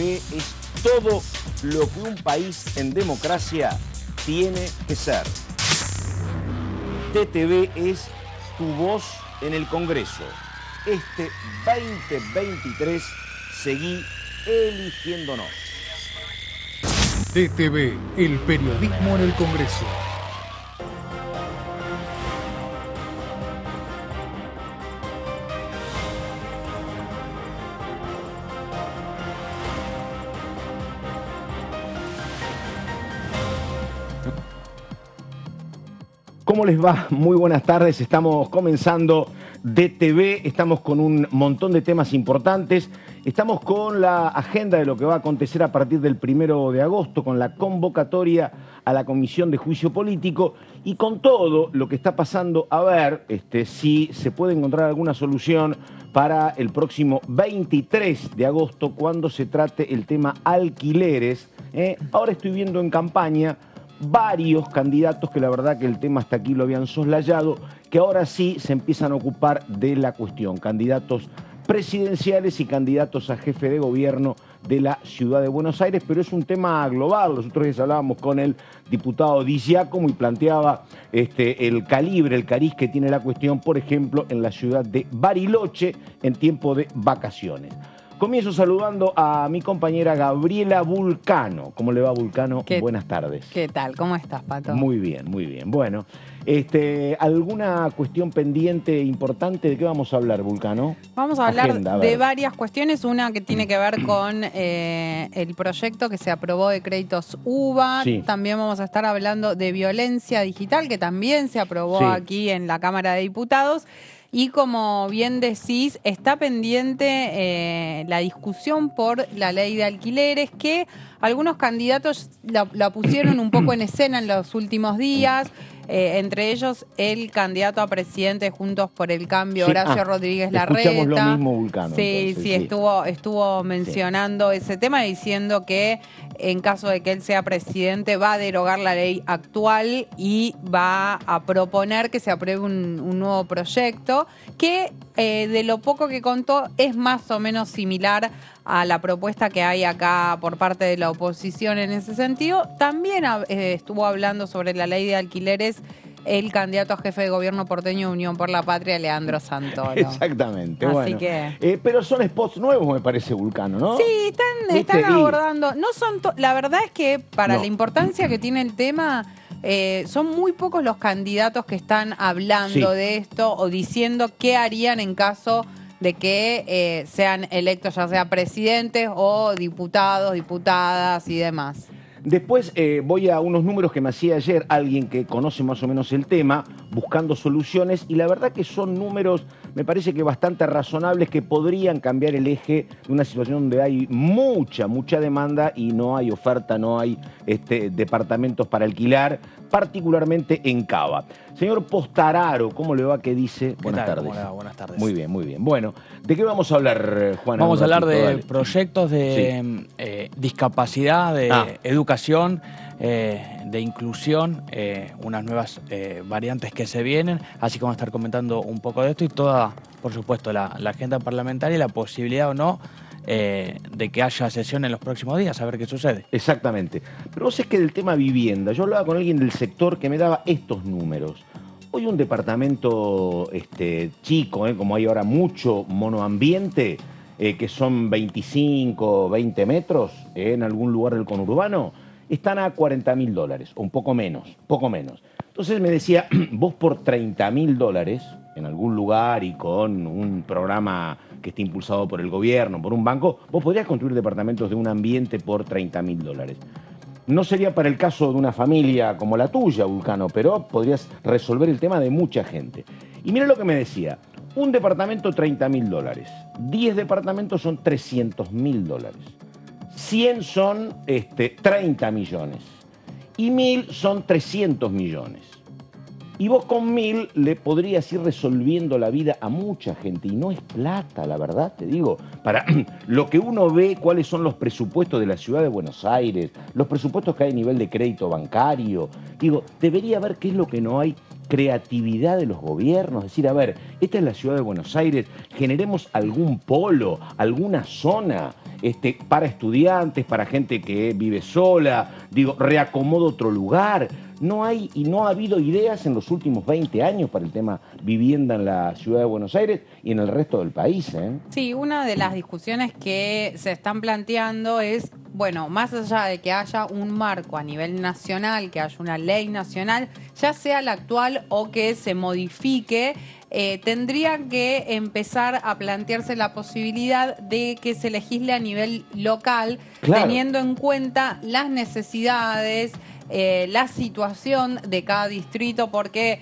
DTV es todo lo que un país en democracia tiene que ser. DTV es tu voz en el Congreso. Este 2023 seguí eligiéndonos. DTV, el periodismo en el Congreso. ¿Cómo les va? Muy buenas tardes. Estamos comenzando DTV. Estamos con un montón de temas importantes. Estamos con la agenda de lo que va a acontecer a partir del 1 de agosto, con la convocatoria a la Comisión de Juicio Político y con todo lo que está pasando, a ver si se puede encontrar alguna solución para el próximo 23 de agosto, cuando se trate el tema alquileres. Ahora estoy viendo en campaña varios candidatos que la verdad que el tema hasta aquí lo habían soslayado, que ahora sí se empiezan a ocupar de la cuestión. Candidatos presidenciales y candidatos a jefe de gobierno de la ciudad de Buenos Aires, pero es un tema global. Los otros días hablábamos con el diputado Di Giacomo y planteaba el calibre, el cariz que tiene la cuestión, por ejemplo, en la ciudad de Bariloche en tiempo de vacaciones. Comienzo saludando a mi compañera Gabriela Vulcano. ¿Cómo le va, Vulcano? Buenas tardes. ¿Qué tal? ¿Cómo estás, Pato? Muy bien, muy bien. Bueno, ¿alguna cuestión pendiente importante? ¿De qué vamos a hablar, Vulcano? Vamos a hablar de varias cuestiones. Una que tiene que ver con el proyecto que se aprobó de créditos UBA. Sí. También vamos a estar hablando de violencia digital, que también se aprobó aquí en la Cámara de Diputados. Y como bien decís, está pendiente la discusión por la ley de alquileres, que algunos candidatos la pusieron un poco en escena en los últimos días. Entre ellos el candidato a presidente de Juntos por el Cambio, Horacio Rodríguez Larreta. Escuchamos lo mismo, Vulcano. Sí, estuvo mencionando ese tema, diciendo que en caso de que él sea presidente va a derogar la ley actual y va a proponer que se apruebe un nuevo proyecto que de lo poco que contó es más o menos similar a la propuesta que hay acá por parte de la oposición en ese sentido. También estuvo hablando sobre la ley de alquileres el candidato a jefe de gobierno porteño de Unión por la Patria, Leandro Santoro. Exactamente. Así bueno. Que... pero son spots nuevos, me parece, Vulcano, ¿no? Sí, están abordando. No son la verdad es que para la importancia que tiene el tema, son muy pocos los candidatos que están hablando de esto o diciendo qué harían en caso de que sean electos, ya sea presidentes o diputados, diputadas y demás. Después voy a unos números que me hacía ayer alguien que conoce más o menos el tema, buscando soluciones, y la verdad que son números, me parece que bastante razonables, que podrían cambiar el eje de una situación donde hay mucha demanda y no hay oferta, no hay departamentos para alquilar, particularmente en Cava. Señor Postararo, ¿cómo le va? ¿Qué dice? Buenas tardes. ¿Cómo le va? Buenas tardes. Muy bien, muy bien. Bueno, ¿de qué vamos a hablar, Juan? Vamos a hablar de proyectos de discapacidad, de educación, de inclusión, unas nuevas variantes que se vienen, así que vamos a estar comentando un poco de esto y toda, por supuesto, la agenda parlamentaria y la posibilidad o no de que haya sesión en los próximos días, a ver qué sucede. Exactamente. Pero vos es que del tema vivienda, yo hablaba con alguien del sector que me daba estos números. Hoy un departamento chico, como hay ahora mucho monoambiente, que son 25, 20 metros en algún lugar del conurbano, están a $40.000, o un poco menos, Entonces me decía, vos por $30.000 en algún lugar y con un programa que esté impulsado por el gobierno, por un banco, vos podrías construir departamentos de un ambiente por $30.000. No sería para el caso de una familia como la tuya, Vulcano, pero podrías resolver el tema de mucha gente. Y mira lo que me decía, un departamento $30.000, 10 departamentos son $300.000, 100 son 30 millones y 1.000 son 300 millones. Y vos con 1.000 le podrías ir resolviendo la vida a mucha gente. Y no es plata, la verdad, te digo. Para lo que uno ve, cuáles son los presupuestos de la ciudad de Buenos Aires, los presupuestos que hay a nivel de crédito bancario. Digo, debería ver qué es lo que no hay creatividad de los gobiernos, decir, a ver, esta es la ciudad de Buenos Aires, generemos algún polo, alguna zona para estudiantes, para gente que vive sola, digo, reacomodo otro lugar. No hay y no ha habido ideas en los últimos 20 años para el tema vivienda en la ciudad de Buenos Aires y en el resto del país, ¿eh? Sí, una de las discusiones que se están planteando es, bueno, más allá de que haya un marco a nivel nacional, que haya una ley nacional, ya sea la actual o que se modifique, tendría que empezar a plantearse la posibilidad de que se legisle a nivel local, claro, teniendo en cuenta las necesidades, la situación de cada distrito, porque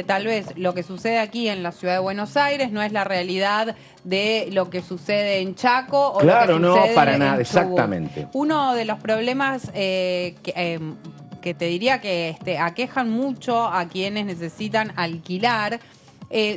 tal vez lo que sucede aquí en la ciudad de Buenos Aires no es la realidad de lo que sucede en Chaco o claro, lo que sucede no, para nada, Chubut. exactamente. Uno de los problemas que te diría que aquejan mucho a quienes necesitan alquilar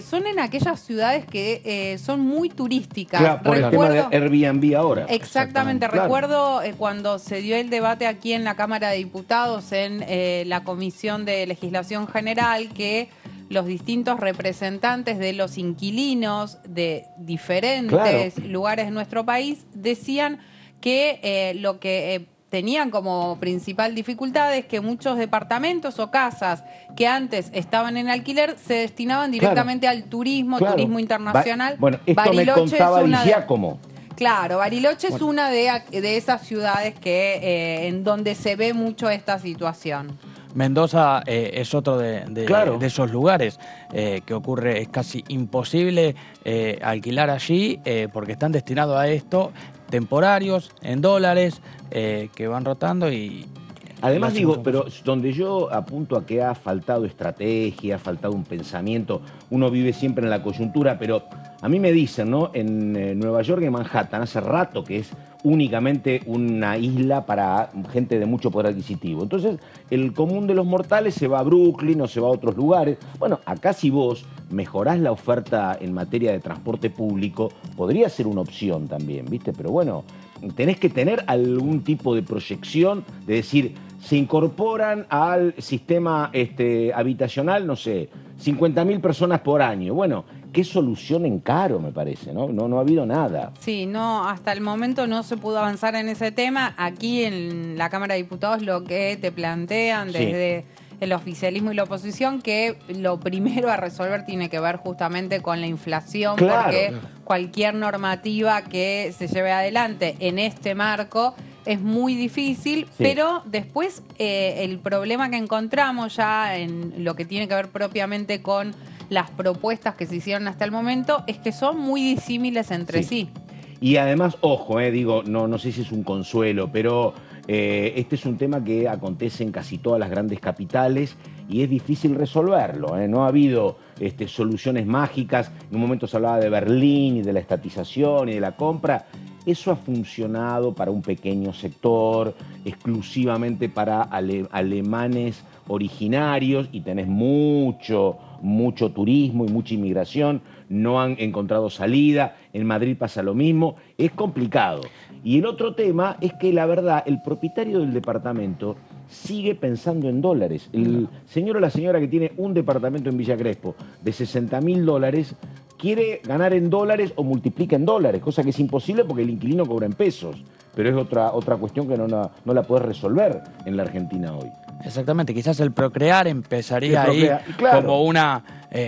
son en aquellas ciudades que son muy turísticas. Claro, por el tema de Airbnb ahora. Exactamente. Recuerdo cuando se dio el debate aquí en la Cámara de Diputados en la Comisión de Legislación General, que los distintos representantes de los inquilinos de diferentes lugares de nuestro país decían que lo que tenían como principal dificultad es que muchos departamentos o casas que antes estaban en alquiler se destinaban directamente al turismo, turismo internacional. Bueno, esto Bariloche me contaba Di Giacomo. Claro, Bariloche es una de esas ciudades que en donde se ve mucho esta situación. Mendoza es otro de esos lugares que ocurre, es casi imposible alquilar allí porque están destinados a esto, temporarios, en dólares, que van rotando y... Además digo, pero donde yo apunto a que ha faltado estrategia, ha faltado un pensamiento, uno vive siempre en la coyuntura, pero a mí me dicen, ¿no? En Nueva York y en Manhattan, hace rato que es únicamente una isla para gente de mucho poder adquisitivo. Entonces, el común de los mortales se va a Brooklyn o se va a otros lugares. Bueno, acá si vos mejorás la oferta en materia de transporte público, podría ser una opción también, ¿viste? Pero bueno, tenés que tener algún tipo de proyección de decir, se incorporan al sistema habitacional, no sé, 50.000 personas por año. Bueno, qué solución en caro, me parece, ¿no? No ha habido nada. Sí, no, hasta el momento no se pudo avanzar en ese tema. Aquí en la Cámara de Diputados lo que te plantean desde el oficialismo y la oposición, que lo primero a resolver tiene que ver justamente con la inflación, porque cualquier normativa que se lleve adelante en este marco es muy difícil, pero después el problema que encontramos ya en lo que tiene que ver propiamente con las propuestas que se hicieron hasta el momento es que son muy disímiles entre sí. Y además, ojo, digo, no sé si es un consuelo, pero este es un tema que acontece en casi todas las grandes capitales y es difícil resolverlo. No ha habido soluciones mágicas. En un momento se hablaba de Berlín y de la estatización y de la compra. Eso ha funcionado para un pequeño sector, exclusivamente para alemanes originarios, y tenés mucho turismo y mucha inmigración, no han encontrado salida. En Madrid pasa lo mismo, es complicado. Y el otro tema es que la verdad, el propietario del departamento sigue pensando en dólares. El señor o la señora que tiene un departamento en Villa Crespo de $60.000 quiere ganar en dólares o multiplica en dólares, cosa que es imposible porque el inquilino cobra en pesos. Pero es otra cuestión que no la podés resolver en la Argentina hoy. Exactamente, quizás el procrear empezaría ahí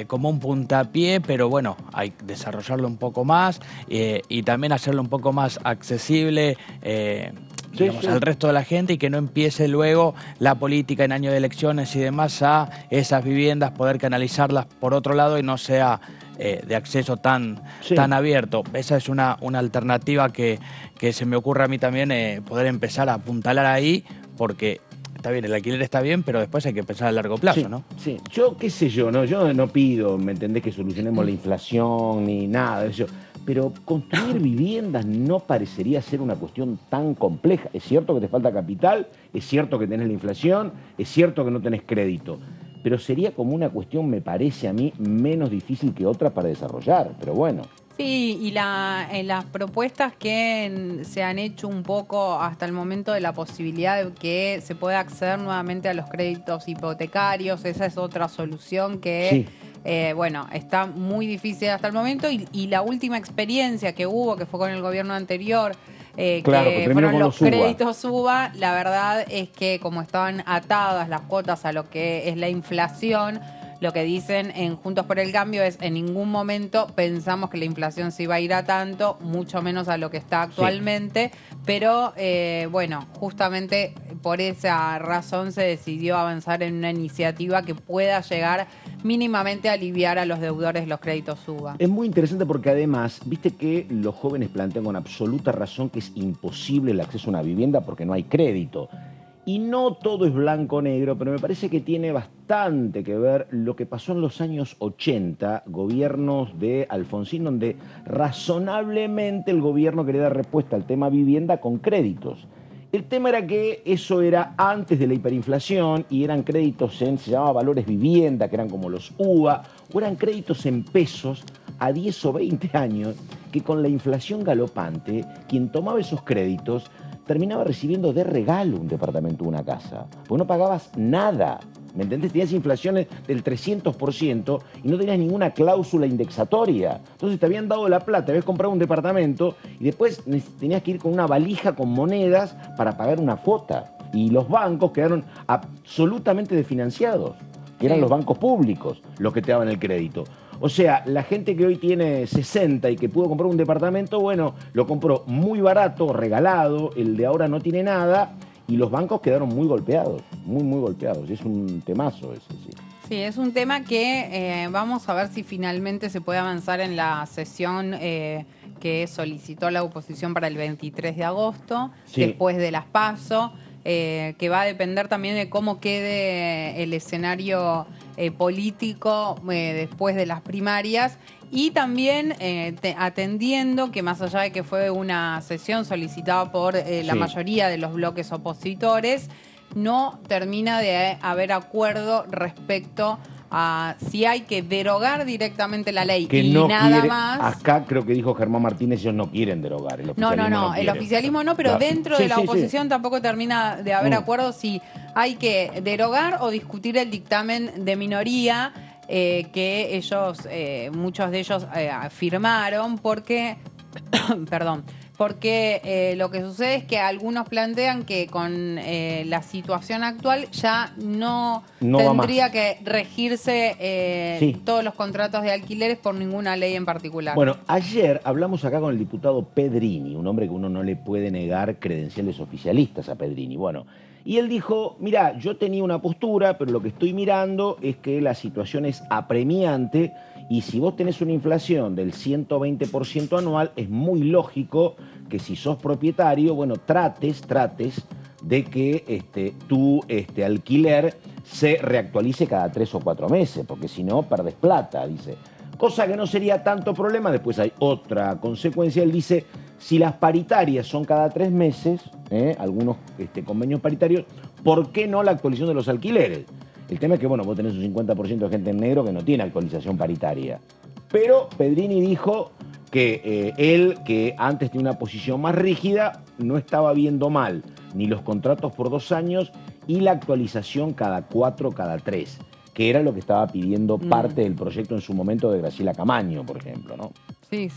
como un puntapié, pero bueno, hay que desarrollarlo un poco más y también hacerlo un poco más accesible al resto de la gente, y que no empiece luego la política en año de elecciones y demás a esas viviendas, poder canalizarlas por otro lado y no sea de acceso tan abierto. Esa es una alternativa que se me ocurre a mí también, poder empezar a apuntalar ahí, porque está bien, el alquiler está bien, pero después hay que pensar a largo plazo, ¿no? Sí, yo qué sé yo, ¿no? Yo no pido, ¿me entendés?, que solucionemos la inflación ni nada de eso, pero construir viviendas no parecería ser una cuestión tan compleja. Es cierto que te falta capital, es cierto que tenés la inflación, es cierto que no tenés crédito, pero sería como una cuestión, me parece a mí, menos difícil que otra para desarrollar, pero bueno. Sí, y las propuestas que se han hecho un poco hasta el momento de la posibilidad de que se pueda acceder nuevamente a los créditos hipotecarios, esa es otra solución que, bueno, está muy difícil hasta el momento y la última experiencia que hubo, que fue con el gobierno anterior, claro, que fueron los créditos UBA, la verdad es que como estaban atadas las cuotas a lo que es la inflación, lo que dicen en Juntos por el Cambio es en ningún momento pensamos que la inflación se iba a ir a tanto, mucho menos a lo que está actualmente, pero bueno, justamente por esa razón se decidió avanzar en una iniciativa que pueda llegar mínimamente a aliviar a los deudores los créditos UBA. Es muy interesante porque además, viste que los jóvenes plantean con absoluta razón que es imposible el acceso a una vivienda porque no hay crédito. Y no todo es blanco-negro, pero me parece que tiene bastante que ver lo que pasó en los años 80, gobiernos de Alfonsín, donde razonablemente el gobierno quería dar respuesta al tema vivienda con créditos. El tema era que eso era antes de la hiperinflación y eran créditos se llamaba valores vivienda, que eran como los UBA, o eran créditos en pesos a 10 o 20 años, que con la inflación galopante, quien tomaba esos créditos terminaba recibiendo de regalo un departamento o una casa, porque no pagabas nada, ¿me entendés? Tenías inflaciones del 300% y no tenías ninguna cláusula indexatoria. Entonces te habían dado la plata, habías comprado un departamento y después tenías que ir con una valija con monedas para pagar una cuota. Y los bancos quedaron absolutamente desfinanciados, que eran los bancos públicos los que te daban el crédito. O sea, la gente que hoy tiene 60 y que pudo comprar un departamento, bueno, lo compró muy barato, regalado, el de ahora no tiene nada y los bancos quedaron muy golpeados, muy golpeados. Y es un temazo ese, sí. Sí, es un tema que vamos a ver si finalmente se puede avanzar en la sesión que solicitó la oposición para el 23 de agosto, después de las PASO. Que va a depender también de cómo quede el escenario político después de las primarias y también atendiendo que más allá de que fue una sesión solicitada por la mayoría de los bloques opositores, no termina de haber acuerdo respecto a si hay que derogar directamente la ley que y no nada quiere, más. Acá creo que dijo Germán Martínez, ellos no quieren derogar. El oficialismo No, el oficialismo no, pero dentro de la oposición tampoco termina de haber acuerdo si hay que derogar o discutir el dictamen de minoría que ellos, muchos de ellos firmaron porque, perdón, porque lo que sucede es que algunos plantean que con la situación actual ya no tendría que regirse todos los contratos de alquileres por ninguna ley en particular. Bueno, ayer hablamos acá con el diputado Pedrini, un hombre que uno no le puede negar credenciales oficialistas a Pedrini. Bueno, y él dijo, mirá, yo tenía una postura, pero lo que estoy mirando es que la situación es apremiante y si vos tenés una inflación del 120% anual, es muy lógico que si sos propietario, bueno, trates de que tu alquiler se reactualice cada 3 o 4 meses, porque si no, perdés plata, dice. Cosa que no sería tanto problema. Después hay otra consecuencia. Él dice, si las paritarias son cada 3 meses, algunos convenios paritarios, ¿por qué no la actualización de los alquileres? El tema es que, bueno, vos tenés un 50% de gente en negro que no tiene actualización paritaria. Pero Pedrini dijo que él, que antes tenía una posición más rígida, no estaba viendo mal ni los contratos por 2 años y la actualización cada 4, cada 3, que era lo que estaba pidiendo parte del proyecto en su momento de Graciela Camaño, por ejemplo, ¿no? Sí.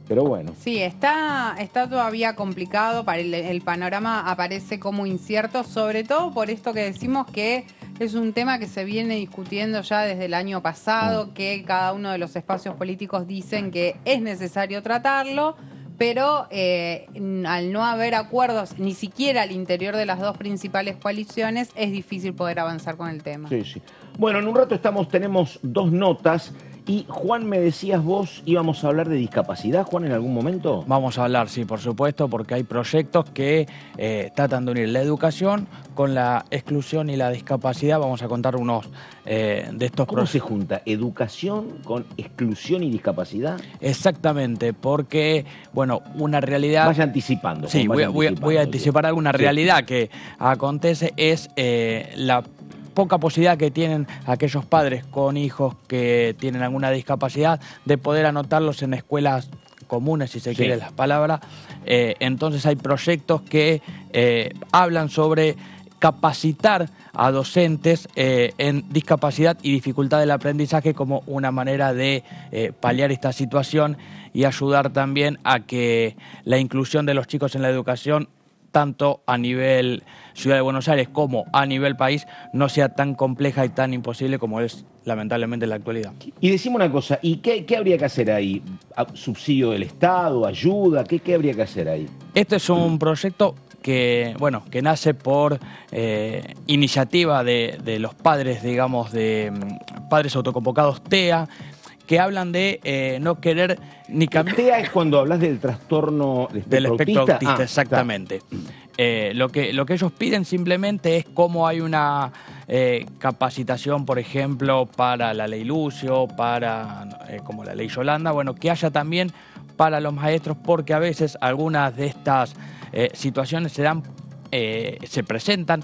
Pero bueno. Sí, está todavía complicado, el panorama aparece como incierto, sobre todo por esto que decimos que es un tema que se viene discutiendo ya desde el año pasado, que cada uno de los espacios políticos dicen que es necesario tratarlo, pero al no haber acuerdos, ni siquiera al interior de las dos principales coaliciones, es difícil poder avanzar con el tema. Sí. Bueno, en un rato tenemos 2 notas. Y Juan, me decías vos, íbamos a hablar de discapacidad, Juan, en algún momento. Vamos a hablar, sí, por supuesto, porque hay proyectos que tratan de unir la educación con la exclusión y la discapacidad. Vamos a contar unos de estos proyectos. ¿Cómo se junta educación con exclusión y discapacidad? Exactamente, porque, bueno, una realidad... Vaya anticipando. Sí, voy a anticipar alguna realidad que acontece, es la poca posibilidad que tienen aquellos padres con hijos que tienen alguna discapacidad de poder anotarlos en escuelas comunes, si se quiere las palabras. Entonces hay proyectos que hablan sobre capacitar a docentes en discapacidad y dificultad del aprendizaje como una manera de paliar esta situación y ayudar también a que la inclusión de los chicos en la educación, tanto a nivel Ciudad de Buenos Aires como a nivel país, no sea tan compleja y tan imposible como es lamentablemente en la actualidad. Y decime una cosa, ¿y qué habría que hacer ahí? ¿Subsidio del Estado? ¿Ayuda? ¿Qué habría que hacer ahí? Este es un proyecto que nace por iniciativa de los padres, digamos, de padres autoconvocados TEA, que hablan de no querer ni cambiar. TEA es cuando hablas del trastorno del espectro autista, exactamente. Lo que ellos piden simplemente es cómo hay una capacitación, por ejemplo, para la ley Lucio, para como la ley Yolanda, bueno, que haya también para los maestros, porque a veces algunas de estas situaciones se presentan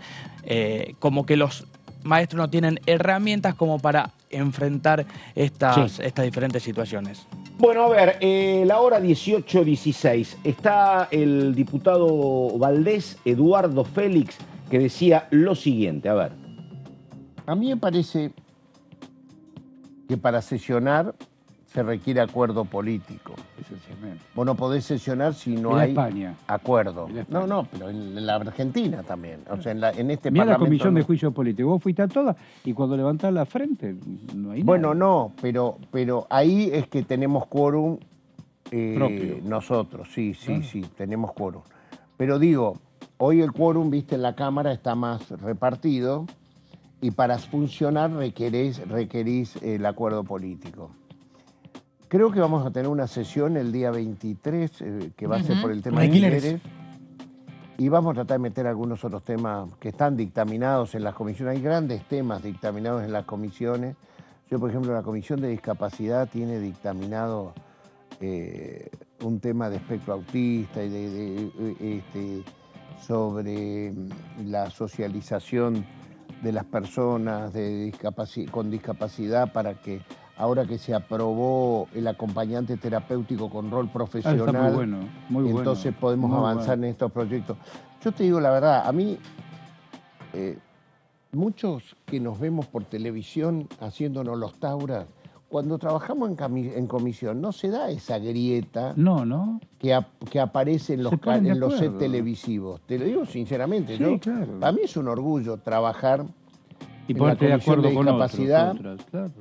como que los maestros no tienen herramientas como para enfrentar estas diferentes situaciones. Bueno, a ver, la hora 18:16. Está el diputado Valdés, Eduardo Félix, que decía lo siguiente. A ver. A mí me parece que para sesionar se requiere acuerdo político. Esencialmente. Vos no podés sesionar si no hay España. acuerdo. No, pero en la Argentina también. O sea, en este Mira parlamento. la comisión no. de juicio político. Vos fuiste a todas y cuando levantás la frente no hay Bueno, nada. no, pero ahí es que tenemos quórum Propio. nosotros. Sí, tenemos quórum. Pero digo, hoy el quórum, viste, en la Cámara está más repartido y para funcionar requerís el acuerdo político. Creo que vamos a tener una sesión el día 23, que va a ser por el tema de alquileres. Y vamos a tratar de meter algunos otros temas que están dictaminados en las comisiones. Hay grandes temas dictaminados en las comisiones. Yo, por ejemplo, la Comisión de Discapacidad tiene dictaminado un tema de espectro autista y sobre la socialización de las personas con discapacidad para que ahora que se aprobó el acompañante terapéutico con rol profesional, está muy bueno, entonces podemos avanzar en estos proyectos. Yo te digo la verdad, a mí, muchos que nos vemos por televisión haciéndonos los tauras, cuando trabajamos en comisión no se da esa grieta que aparece en los sets televisivos. Te lo digo sinceramente, sí, claro. Para mí es un orgullo trabajar y en la Comisión de Discapacidad. Claro.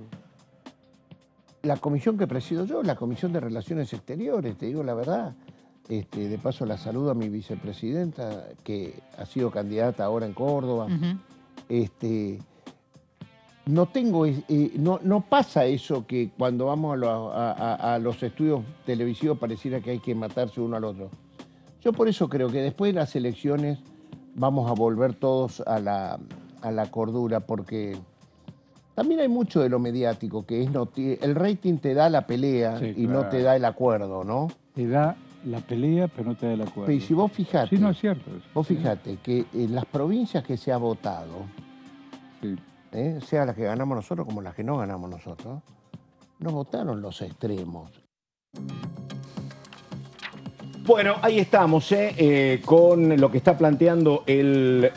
La comisión que presido yo, la Comisión de Relaciones Exteriores, te digo la verdad. De paso la saludo a mi vicepresidenta, que ha sido candidata ahora en Córdoba. No pasa eso que cuando vamos a los estudios televisivos pareciera que hay que matarse uno al otro. Yo por eso creo que después de las elecciones vamos a volver todos a la cordura, porque también hay mucho de lo mediático, que es el rating te da la pelea y no te da el acuerdo, ¿no? Te da la pelea, pero no te da el acuerdo. Pero si vos fijate, sí, no es cierto. Vos fijate que en las provincias que se ha votado, sea las que ganamos nosotros como las que no ganamos nosotros, no votaron los extremos. Bueno, ahí estamos, con lo que está planteando el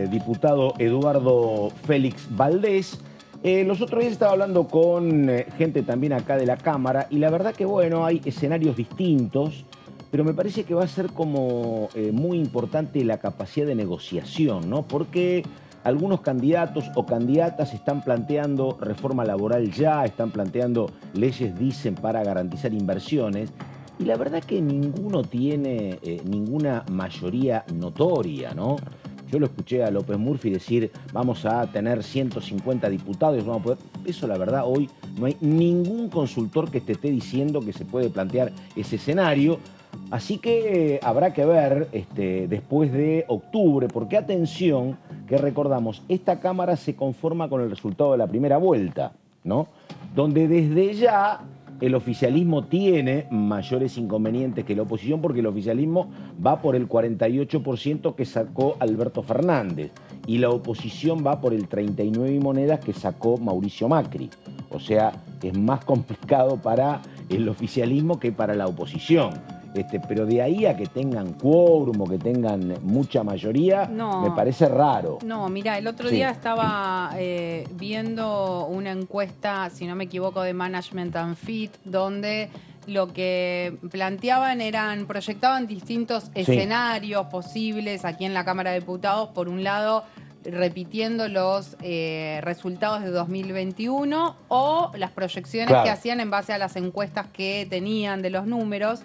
diputado Eduardo Félix Valdés. Los otros días estaba hablando con gente también acá de la Cámara y la verdad que, bueno, hay escenarios distintos, pero me parece que va a ser como muy importante la capacidad de negociación, ¿no? Porque algunos candidatos o candidatas están planteando reforma laboral ya, están planteando leyes, dicen, para garantizar inversiones. Y la verdad que ninguno tiene ninguna mayoría notoria, ¿no? Yo lo escuché a López Murphy decir, vamos a tener 150 diputados, vamos a poder... Eso, la verdad, hoy no hay ningún consultor que te esté diciendo que se puede plantear ese escenario. Así que habrá que ver después de octubre, porque atención, que recordamos, esta Cámara se conforma con el resultado de la primera vuelta, ¿no? Donde desde ya el oficialismo tiene mayores inconvenientes que la oposición, porque el oficialismo va por el 48% que sacó Alberto Fernández y la oposición va por el 39 y monedas que sacó Mauricio Macri. O sea, es más complicado para el oficialismo que para la oposición. Pero de ahí a que tengan quórum o que tengan mucha mayoría, no, me parece raro. No, mira, el otro día estaba viendo una encuesta, si no me equivoco, de Management and Fit, donde lo que proyectaban distintos escenarios posibles aquí en la Cámara de Diputados. Por un lado, repitiendo los resultados de 2021 o las proyecciones que hacían en base a las encuestas que tenían de los números.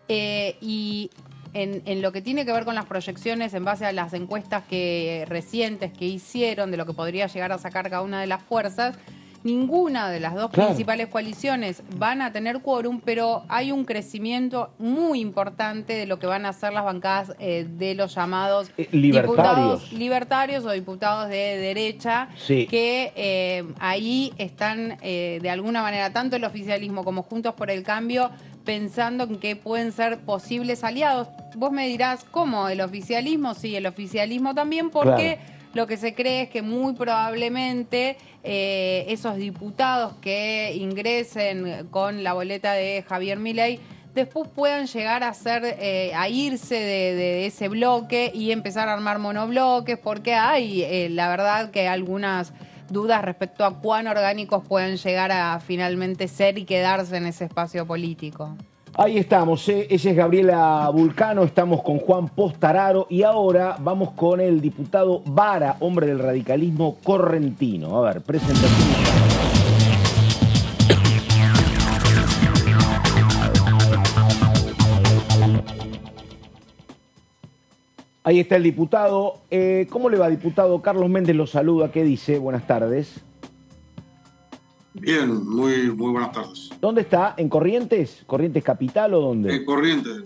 Y en lo que tiene que ver con las proyecciones en base a las encuestas recientes que hicieron de lo que podría llegar a sacar cada una de las fuerzas, ninguna de las dos principales coaliciones van a tener quórum, pero hay un crecimiento muy importante de lo que van a hacer las bancadas de los llamados diputados libertarios o diputados de derecha, que ahí están de alguna manera tanto el oficialismo como Juntos por el Cambio pensando en que pueden ser posibles aliados. Vos me dirás, ¿cómo? ¿El oficialismo? Sí, el oficialismo también, porque lo que se cree es que muy probablemente esos diputados que ingresen con la boleta de Javier Milei después puedan llegar a irse de ese bloque y empezar a armar monobloques, porque hay, la verdad, que algunas dudas respecto a cuán orgánicos pueden llegar a finalmente ser y quedarse en ese espacio político. Ahí estamos, ella es Gabriela Vulcano, estamos con Juan Postararo y ahora vamos con el diputado Vara, hombre del radicalismo correntino. A ver, presentación. Ahí está el diputado. ¿Cómo le va, diputado? Carlos Méndez lo saluda. ¿Qué dice? Buenas tardes. Bien, muy buenas tardes. ¿Dónde está? ¿En Corrientes? ¿Corrientes Capital o dónde? En Corrientes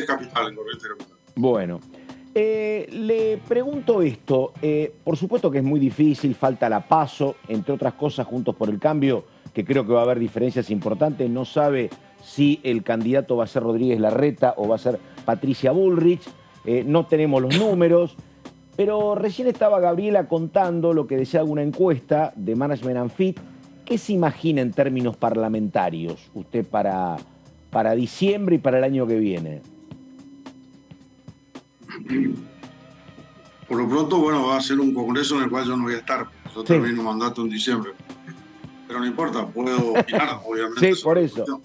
Capital. Bueno, le pregunto esto. Por supuesto que es muy difícil, falta la PASO, entre otras cosas, Juntos por el Cambio, que creo que va a haber diferencias importantes. No sabe si el candidato va a ser Rodríguez Larreta o va a ser Patricia Bullrich. No tenemos los números, pero recién estaba Gabriela contando lo que decía alguna encuesta de Management and Fit. ¿Qué se imagina en términos parlamentarios usted para diciembre y para el año que viene? Por lo pronto, bueno, va a ser un congreso en el cual yo no voy a estar. Yo termino mandato en diciembre. Pero no importa, puedo opinar, obviamente. Sí, por eso.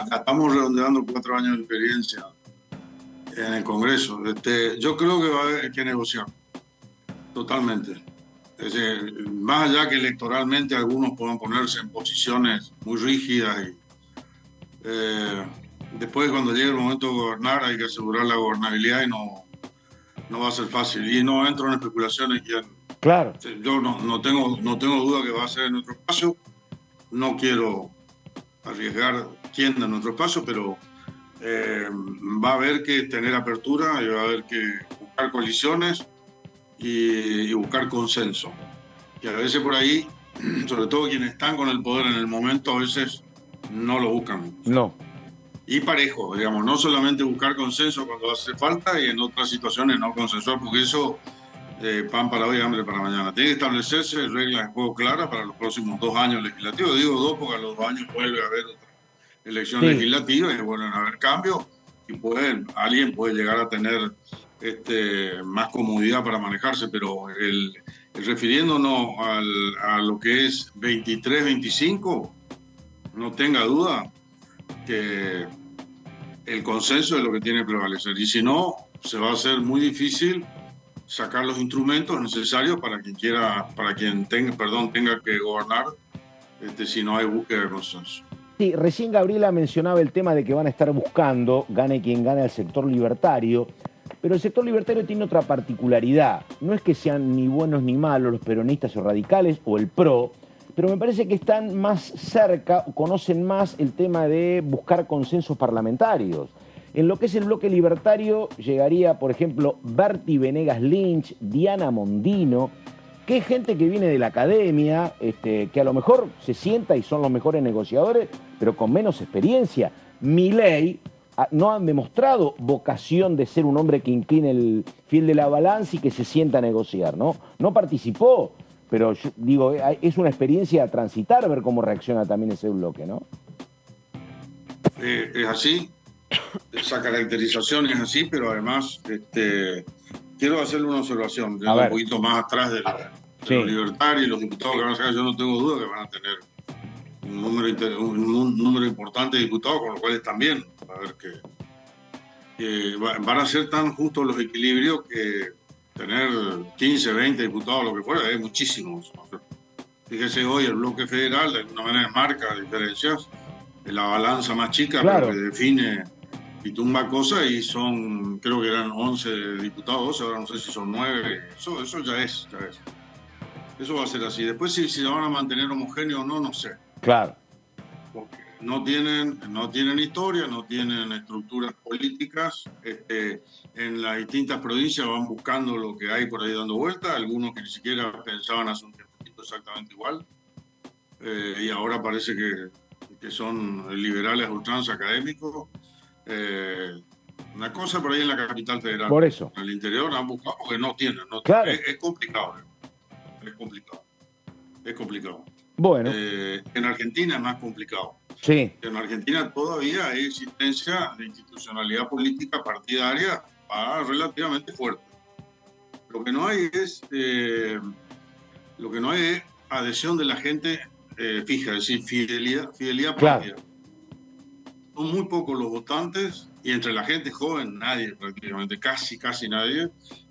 Estamos redondeando 4 años de experiencia en el Congreso. Yo creo que va a haber que negociar, totalmente. Es decir, más allá que electoralmente algunos puedan ponerse en posiciones muy rígidas y después cuando llegue el momento de gobernar hay que asegurar la gobernabilidad y no va a ser fácil. Y no entro en especulaciones. Claro. Yo no tengo duda que va a ser en nuestro espacio. No quiero arriesgar quién de nuestro espacio, pero va a haber que tener apertura y va a haber que buscar coaliciones y buscar consenso. Y a veces por ahí, sobre todo quienes están con el poder en el momento, a veces no lo buscan. No. Y parejo, digamos, no solamente buscar consenso cuando hace falta y en otras situaciones no consensuar, porque eso, pan para hoy, hambre para mañana. Tiene que establecerse reglas de juego claras para los próximos 2 años legislativos. Digo 2 porque a los 2 años vuelve a haber otra elección legislativa y vuelven a haber cambios y alguien puede llegar a tener más comodidad para manejarse, pero refiriéndonos a lo que es 23-25, no tenga duda que el consenso es lo que tiene que prevalecer, y si no, se va a hacer muy difícil sacar los instrumentos necesarios para quien tenga que gobernar si no hay búsqueda de consenso. Sí, recién Gabriela mencionaba el tema de que van a estar buscando, gane quien gane, al sector libertario, pero el sector libertario tiene otra particularidad. No es que sean ni buenos ni malos los peronistas o radicales o el PRO, pero me parece que están más cerca, conocen más el tema de buscar consensos parlamentarios. En lo que es el bloque libertario llegaría, por ejemplo, Berti Venegas Lynch, Diana Mondino, que es gente que viene de la academia, que a lo mejor se sienta y son los mejores negociadores, pero con menos experiencia. Milei no han demostrado vocación de ser un hombre que incline el fiel de la balanza y que se sienta a negociar, ¿no? No participó, pero yo digo, es una experiencia a transitar, ver cómo reacciona también ese bloque, ¿no? Es así, esa caracterización es así, pero además quiero hacerle una observación, yendo un poquito más atrás de los libertarios y los diputados que van a sacar. Yo no tengo duda que van a tener un número importante de diputados, con lo cual también a ver que van a ser tan justos los equilibrios que tener 15, 20 diputados, lo que fuera, es muchísimo. Fíjese, hoy el bloque federal de alguna manera marca diferencias, la balanza más chica, pero que define y tumba cosas, y son, creo que eran 11 diputados, ahora no sé si son 9, eso ya es. Eso va a ser así. Después si se van a mantener homogéneos o no, no sé. Claro. Porque no tienen historia, no tienen estructuras políticas. En las distintas provincias van buscando lo que hay por ahí dando vueltas, algunos que ni siquiera pensaban hace un tiempo exactamente igual, y ahora parece que son liberales a ultranza académicos. Una cosa por ahí en la capital federal. Por eso. En el interior han buscado porque no tienen. Claro. Es complicado. Es complicado. Bueno. En Argentina es más complicado. Sí. En Argentina todavía hay existencia de institucionalidad política partidaria relativamente fuerte. Lo que no hay es adhesión de la gente fija, es decir, fidelidad partidaria. Son muy pocos los votantes, y entre la gente joven, nadie prácticamente, casi nadie,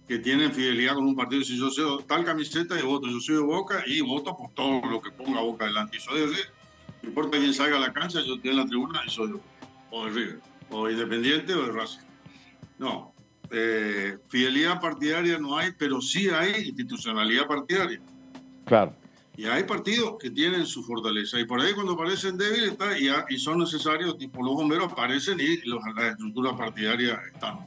que tienen fidelidad con un partido. Si yo soy tal camiseta y voto, yo soy de Boca y voto por todo lo que ponga Boca delante. Y soy de River, no importa quién salga a la cancha, yo estoy en la tribuna y soy de Boca, o de River, o Independiente o de Racing. No, fidelidad partidaria no hay, pero sí hay institucionalidad partidaria. Claro. Y hay partidos que tienen su fortaleza. Y por ahí cuando parecen débiles y son necesarios, tipo los bomberos, aparecen y las estructuras partidarias están, ¿no?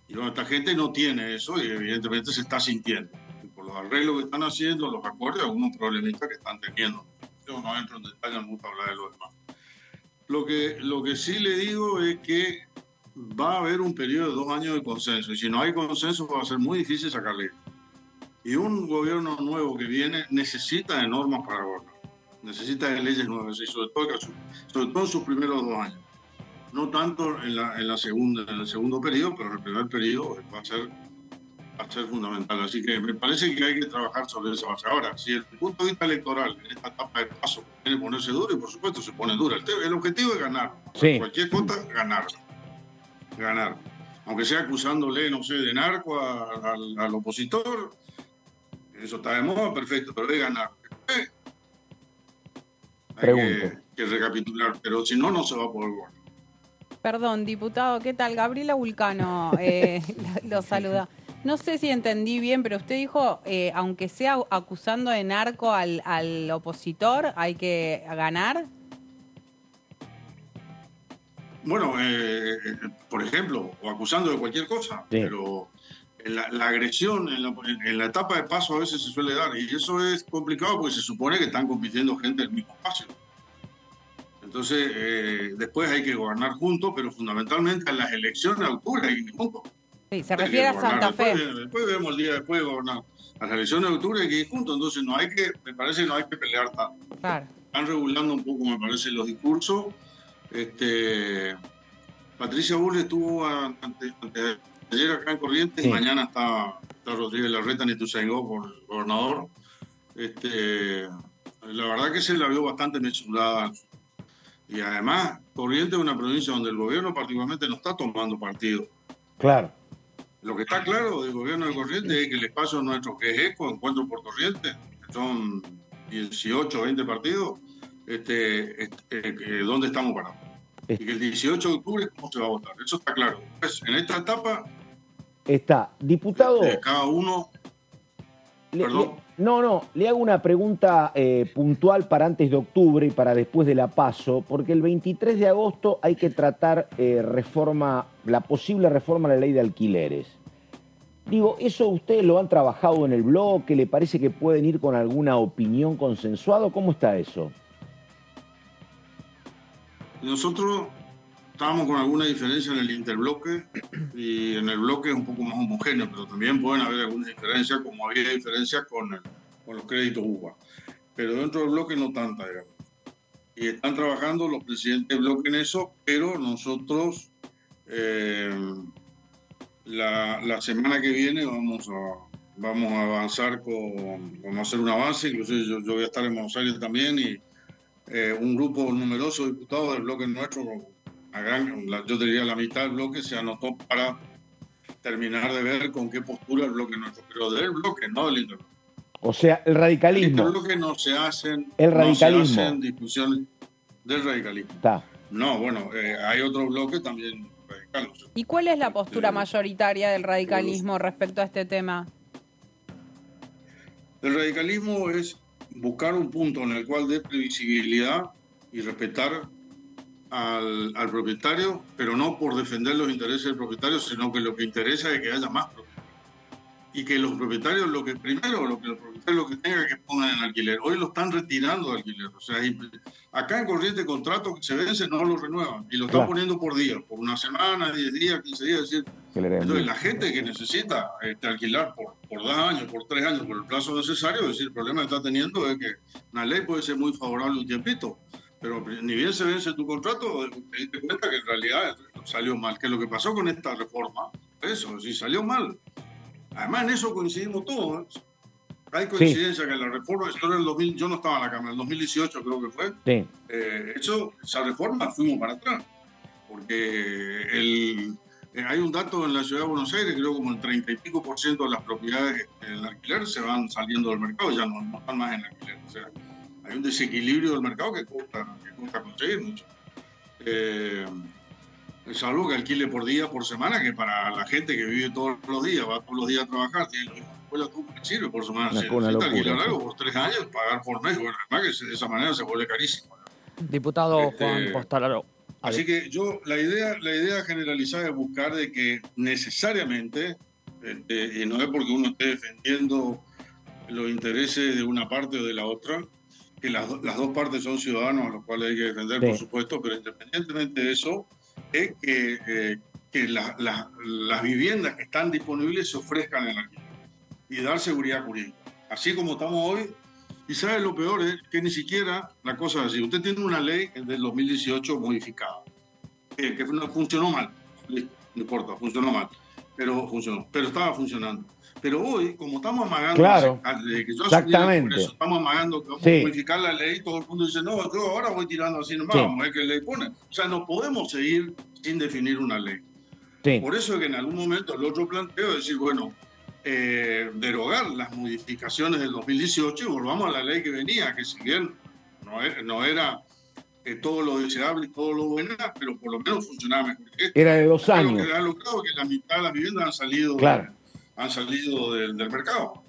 Y bueno, esta gente no tiene eso y evidentemente se está sintiendo. Y por los arreglos que están haciendo, los acuerdos, algunos problemitas que están teniendo. Yo no entro en detalle, no me gusta hablar de lo demás. Lo que sí le digo es que va a haber un periodo de 2 años de consenso. Y si no hay consenso va a ser muy difícil sacarle. Y un gobierno nuevo que viene necesita de normas para gobernar, necesita de leyes nuevas, y sobre todo en sus primeros 2 años. No tanto en el segundo periodo, pero en el primer periodo va a ser fundamental. Así que me parece que hay que trabajar sobre esa base. Ahora, si el punto de vista electoral en esta etapa de paso quiere ponerse duro, y por supuesto se pone dura, el objetivo es ganar. Sí. Cualquier cosa, ganar. Aunque sea acusándole, no sé, de narco al opositor. Eso está de moda, perfecto, pero de ganar. Hay que recapitular, pero si no, no se va a poder gobernar. Perdón, diputado, ¿qué tal? Gabriela Vulcano lo saluda. No sé si entendí bien, pero usted dijo, aunque sea acusando de narco al opositor, ¿hay que ganar? Bueno, por ejemplo, o acusando de cualquier cosa, sí. Pero la agresión en la etapa de paso a veces se suele dar, y eso es complicado porque se supone que están compitiendo gente del mismo espacio. Entonces, después hay que gobernar juntos, pero fundamentalmente en las elecciones de octubre hay que ir juntos. Sí, se refiere a Santa Fe. Después vemos el día después de gobernar. A las elecciones de octubre hay que ir juntos, entonces me parece que no hay que pelear tanto. Claro. Están regulando un poco, me parece, los discursos. Patricia Bull estuvo antes de ayer acá en Corrientes, sí. Y mañana está Rodríguez Larreta en Ituzaingó con el gobernador. La verdad que se la vio bastante mesurada. Y además, Corrientes es una provincia donde el gobierno particularmente no está tomando partido. Claro. Lo que está claro del gobierno de Corrientes es que el espacio nuestro, que es ECO, Encuentro por Corrientes, son 18 o 20 partidos, ¿dónde estamos parados? Y que el 18 de octubre, ¿cómo se va a votar? Eso está claro. Pues, en esta etapa... Está. Diputado... cada uno... Le hago una pregunta puntual para antes de octubre y para después de la PASO, porque el 23 de agosto hay que tratar la posible reforma a la ley de alquileres. Digo, ¿eso ustedes lo han trabajado en el bloque? ¿Le parece que pueden ir con alguna opinión consensuada? ¿Cómo está eso? Nosotros estábamos con alguna diferencia en el interbloque, y en el bloque es un poco más homogéneo, pero también pueden haber algunas diferencias, como había diferencias con los créditos UBA. Pero dentro del bloque no tanta, digamos. y están trabajando los presidentes de bloque en eso, pero nosotros la semana que viene vamos a avanzar con hacer un avance. Inclusive yo voy a estar en Buenos Aires también, y un grupo numeroso de diputados del bloque nuestro, yo diría la mitad del bloque, se anotó para terminar de ver con qué postura el bloque nuestro, pero del bloque, no del interbloque. O sea, el radicalismo. El interbloque no se hacen discusiones del radicalismo. Está. No, bueno, hay otro bloque también radical. ¿Y cuál es la postura mayoritaria del radicalismo respecto a este tema? El radicalismo es buscar un punto en el cual dé previsibilidad y respetar al propietario, pero no por defender los intereses del propietario, sino que lo que interesa es que haya más propietarios. Y que los propietarios, lo que tengan que pongan en alquiler. Hoy lo están retirando de alquiler. O sea, acá en Corrientes, contratos que se vencen no los renuevan. Y lo están poniendo por día, por una semana, 10 días, 15 días. Es decir, entonces, la gente que necesita alquilar por 2 años, por 3 años, por el plazo necesario, es decir, el problema que está teniendo es que una ley puede ser muy favorable un tiempito, pero ni bien se vence tu contrato, te diste cuenta que en realidad salió mal. Que lo que pasó con esta reforma, eso, sí, salió mal. Además, en eso coincidimos todos. Hay coincidencia que en la reforma, yo no estaba en la Cámara, en el 2018 creo que fue. Sí. Esa reforma fuimos para atrás. Porque hay un dato en la ciudad de Buenos Aires, creo como el 30 y pico % de las propiedades en alquiler se van saliendo del mercado, ya no están más en alquiler. O sea, hay un desequilibrio del mercado que cuesta conseguir mucho. Es algo que alquile por día, por semana, que para la gente que vive todos los días, va todos los días a trabajar, tiene la escuela, todo sirve por semana. Si necesita alquilar algo por 3 años, pagar por mes, bueno, además que de esa manera se vuelve carísimo. Diputado Juan Postalaro. Así que la idea generalizada es buscar de que necesariamente, y no es porque uno esté defendiendo los intereses de una parte o de la otra, que las dos partes son ciudadanos a los cuales hay que defender, por supuesto, pero independientemente de eso, es que las viviendas que están disponibles se ofrezcan en alquiler y dar seguridad jurídica. Así como estamos hoy, y ¿sabe lo peor? Es que ni siquiera la cosa es así. Usted tiene una ley del 2018 modificada, que no funcionó mal, no importa, funcionó mal, pero funcionó, pero estaba funcionando. Pero hoy, como estamos amagando, que yo exactamente, por eso, estamos amagando que vamos a modificar la ley, todo el mundo dice, no, yo ahora voy tirando así nomás, vamos a ver qué ley pone. O sea, no podemos seguir sin definir una ley. Por eso es que en algún momento el otro planteo es decir, bueno, derogar las modificaciones del 2018 y volvamos a la ley que venía, que si bien no era todo lo deseable y todo lo bueno, pero por lo menos funcionaba mejor. Era de 2 años. Lo que ha logrado que la mitad de las viviendas han salido del mercado.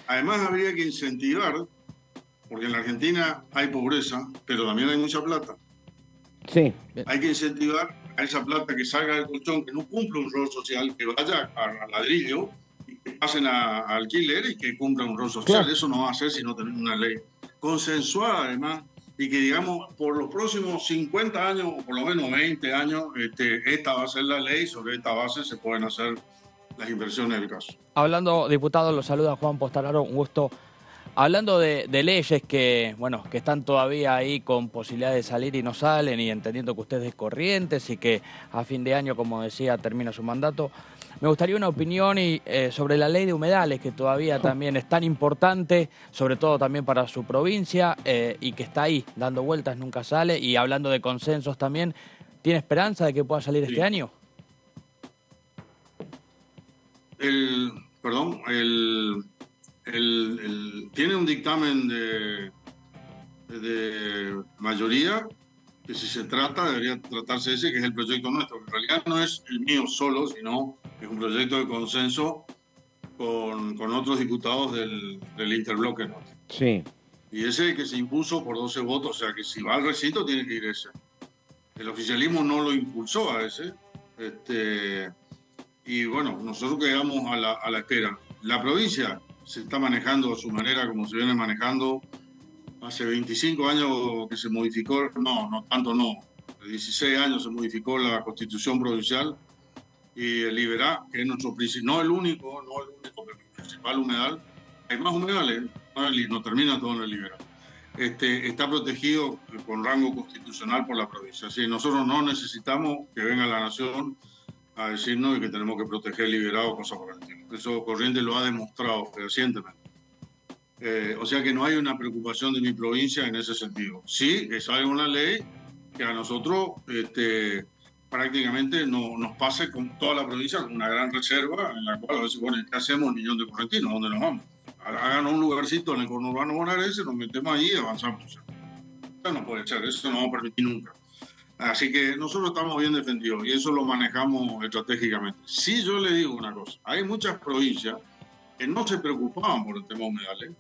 Además, habría que incentivar, porque en la Argentina hay pobreza, pero también hay mucha plata. Sí. Hay que incentivar a esa plata que salga del colchón, que no cumpla un rol social, que vaya a ladrillo, y que pasen a alquiler y que cumpla un rol social. Eso no va a ser si no tenemos una ley consensuada, además, y que, digamos, por los próximos 50 años, o por lo menos 20 años, esta va a ser la ley, sobre esta base se pueden hacer las inversiones del caso. Hablando, diputado, lo saluda Juan Postalaro, un gusto. Hablando de leyes que están todavía ahí con posibilidad de salir y no salen, y entendiendo que usted es de Corrientes y que a fin de año, como decía, termina su mandato, me gustaría una opinión sobre la ley de humedales, que todavía también es tan importante, sobre todo también para su provincia, y que está ahí dando vueltas, nunca sale, y hablando de consensos también, ¿tiene esperanza de que pueda salir este año? Tiene un dictamen de mayoría, que si se trata, debería tratarse ese, que es el proyecto nuestro. En realidad no es el mío solo, sino que es un proyecto de consenso con otros diputados del interbloque nuestro. Sí. Y ese que se impuso por 12 votos, o sea que si va al recinto tiene que ir ese. El oficialismo no lo impulsó a ese. Y bueno, nosotros quedamos a la espera. La provincia se está manejando a su manera, como se viene manejando. Hace 25 años que se modificó, no tanto, 16 años se modificó la Constitución provincial, y el Liberá, que es nuestro principal, no el único, pero el principal humedal. Hay más humedales, no termina todo en el Liberá. está protegido con rango constitucional por la provincia. Así, nosotros no necesitamos que venga la nación a decirnos que tenemos que proteger liberado cosas por el estilo. Eso Corrientes lo ha demostrado fehacientemente. O sea que no hay una preocupación de mi provincia en ese sentido. Sí, que salga una ley que a nosotros prácticamente nos pase con toda la provincia con una gran reserva en la cual a veces, bueno, ¿qué hacemos, millón de correntinos? ¿Dónde nos vamos? Hagan un lugarcito en el conurbano bonaerense, nos metemos allí y avanzamos. Eso no puede ser, eso no vamos a permitir nunca. Así que nosotros estamos bien defendidos y eso lo manejamos estratégicamente. Sí, yo le digo una cosa, hay muchas provincias que no se preocupaban por el tema humedales,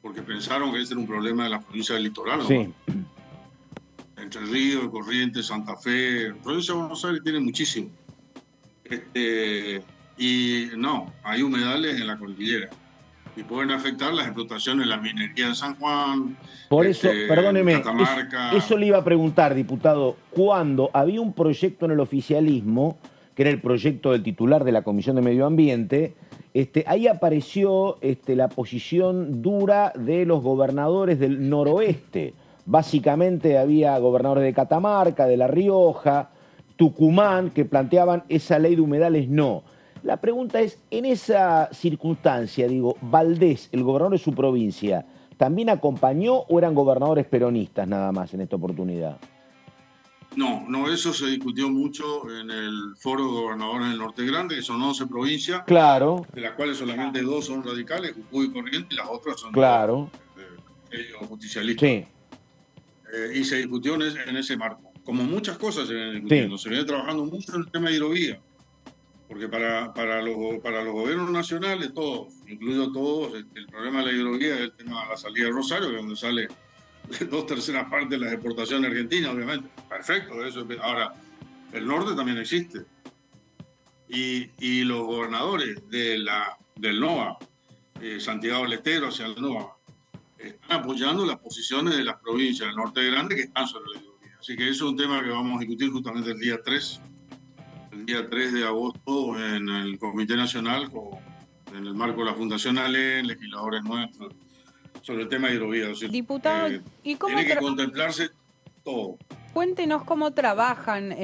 porque pensaron que ese era un problema de las provincias del litoral, ¿no? Sí. Entre Ríos, Corrientes, Santa Fe, la provincia de Buenos Aires tiene muchísimo. Y no, hay humedales en la cordillera y pueden afectar las explotaciones, la minería de San Juan. Por eso, perdóneme, Catamarca. Eso le iba a preguntar, diputado, cuando había un proyecto en el oficialismo, que era el proyecto del titular de la Comisión de Medio Ambiente, ahí apareció la posición dura de los gobernadores del noroeste. Básicamente había gobernadores de Catamarca, de La Rioja, Tucumán, que planteaban esa ley de humedales no. La pregunta es, en esa circunstancia, digo, Valdés, el gobernador de su provincia, ¿también acompañó o eran gobernadores peronistas nada más en esta oportunidad? No, eso se discutió mucho en el foro de gobernadores del Norte Grande, que son 11 provincias, claro, de las cuales solamente 2 son radicales, Jujuy y Corrientes, y las otras son justicialistas. Sí. Y se discutió en ese marco. Como muchas cosas se vienen discutiendo, se viene trabajando mucho en el tema de hidrovía, porque para los gobiernos nacionales, todos, incluido todos, el problema de la hidrovía es el tema de la salida de Rosario, que es donde sale 2/3 partes de las exportaciones argentinas, obviamente. Perfecto, eso. Ahora, el norte también existe. Y los gobernadores del NOA, Santiago del Estero hacia el NOA, están apoyando las posiciones de las provincias del Norte Grande que están sobre la hidrovía. Así que eso es un tema que vamos a discutir justamente el día 3 de agosto en el Comité Nacional, en el marco de la Fundación ALE, legisladores nuestros, sobre el tema de hidrovía. O sea, diputado, ¿y cómo tiene que contemplarse todo? Cuéntenos cómo trabajan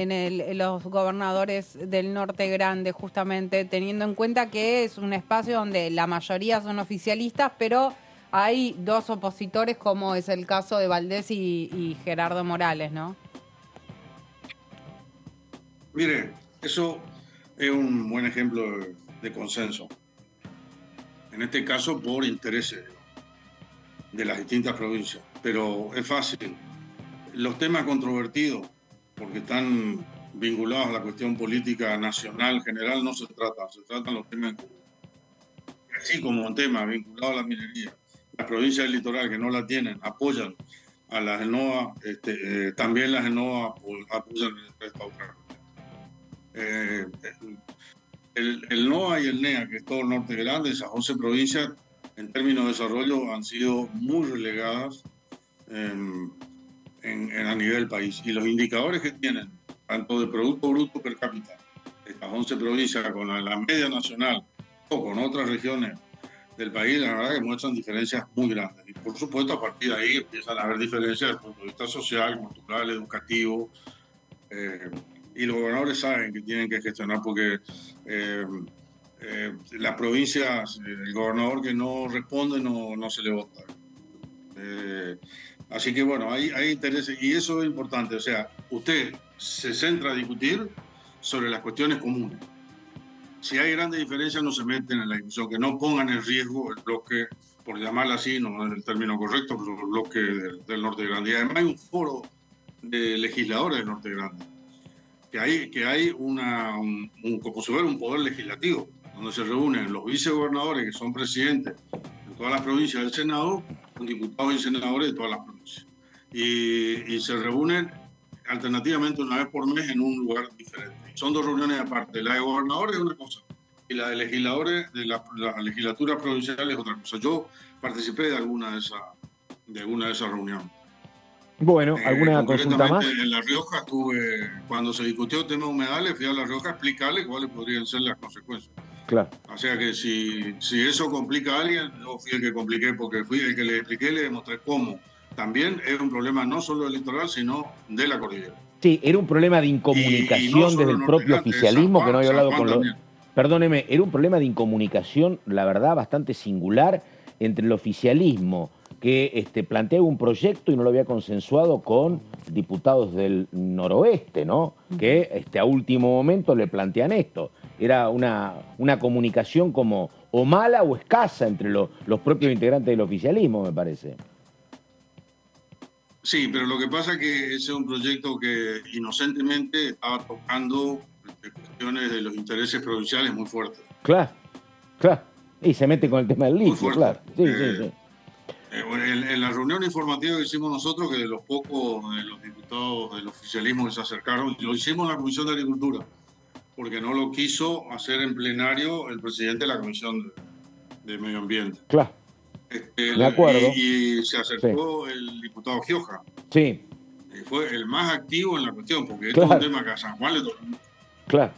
los gobernadores del Norte Grande, justamente teniendo en cuenta que es un espacio donde la mayoría son oficialistas, pero hay 2 opositores, como es el caso de Valdés y Gerardo Morales, ¿no? Mire, eso es un buen ejemplo de consenso. En este caso, por intereses de las distintas provincias. Pero es fácil. Los temas controvertidos, porque están vinculados a la cuestión política nacional general, no se tratan los temas en común. Así como un tema vinculado a la minería. Las provincias del litoral que no la tienen apoyan a las NOA, también las NOA apoyan esta otra. El NOA y el NEA, que es todo el Norte Grande, esas 11 provincias, en términos de desarrollo, han sido muy relegadas a nivel país. Y los indicadores que tienen, tanto de Producto Bruto per cápita, estas 11 provincias con la media nacional o con otras regiones del país, la verdad que muestran diferencias muy grandes. Y por supuesto, a partir de ahí empiezan a haber diferencias desde el punto de vista social, cultural, educativo. Y los gobernadores saben que tienen que gestionar porque las provincias, el gobernador que no responde no se le vota. Así que bueno, hay intereses y eso es importante. O sea, usted se centra a discutir sobre las cuestiones comunes. Si hay grandes diferencias, no se meten en la discusión, que no pongan en riesgo el bloque, por llamarlo así, no es el término correcto, pero el bloque del Norte Grande. Y además hay un foro de legisladores del Norte Grande, que hay como si fuera un poder legislativo, donde se reúnen los vicegobernadores, que son presidentes de todas las provincias del Senado, con diputados y senadores de todas las provincias. Y se reúnen alternativamente una vez por mes en un lugar diferente. Son 2 reuniones aparte. La de gobernadores es una cosa y la de legisladores de las legislaturas provinciales es otra cosa. Yo participé de alguna de esas reuniones. Bueno, ¿alguna consulta más? En La Rioja estuve, cuando se discutió el tema de humedales, fui a La Rioja a explicarle cuáles podrían ser las consecuencias. Claro. O sea que si eso complica a alguien, yo fui el que compliqué, porque fui el que le expliqué, le demostré cómo también es un problema no solo del litoral, sino de la cordillera. Sí, era un problema de incomunicación no desde el propio oficialismo, que no había hablado con los... Perdóneme, era un problema de incomunicación, la verdad, bastante singular entre el oficialismo, que planteaba un proyecto y no lo había consensuado con diputados del noroeste, ¿no? Que a último momento le plantean esto. Era una comunicación como o mala o escasa entre los propios integrantes del oficialismo, me parece. Sí, pero lo que pasa es que ese es un proyecto que inocentemente estaba tocando cuestiones de los intereses provinciales muy fuertes. Claro. Y se mete con el tema del litio, claro. Sí. En la reunión informativa que hicimos nosotros, que de los pocos de los diputados del oficialismo que se acercaron, lo hicimos en la Comisión de Agricultura, porque no lo quiso hacer en plenario el presidente de la Comisión de Medio Ambiente. Claro. De acuerdo. Y se acercó el diputado Gioja. Sí. Fue el más activo en la cuestión, porque esto es un tema que a San Juan le tocó. Claro.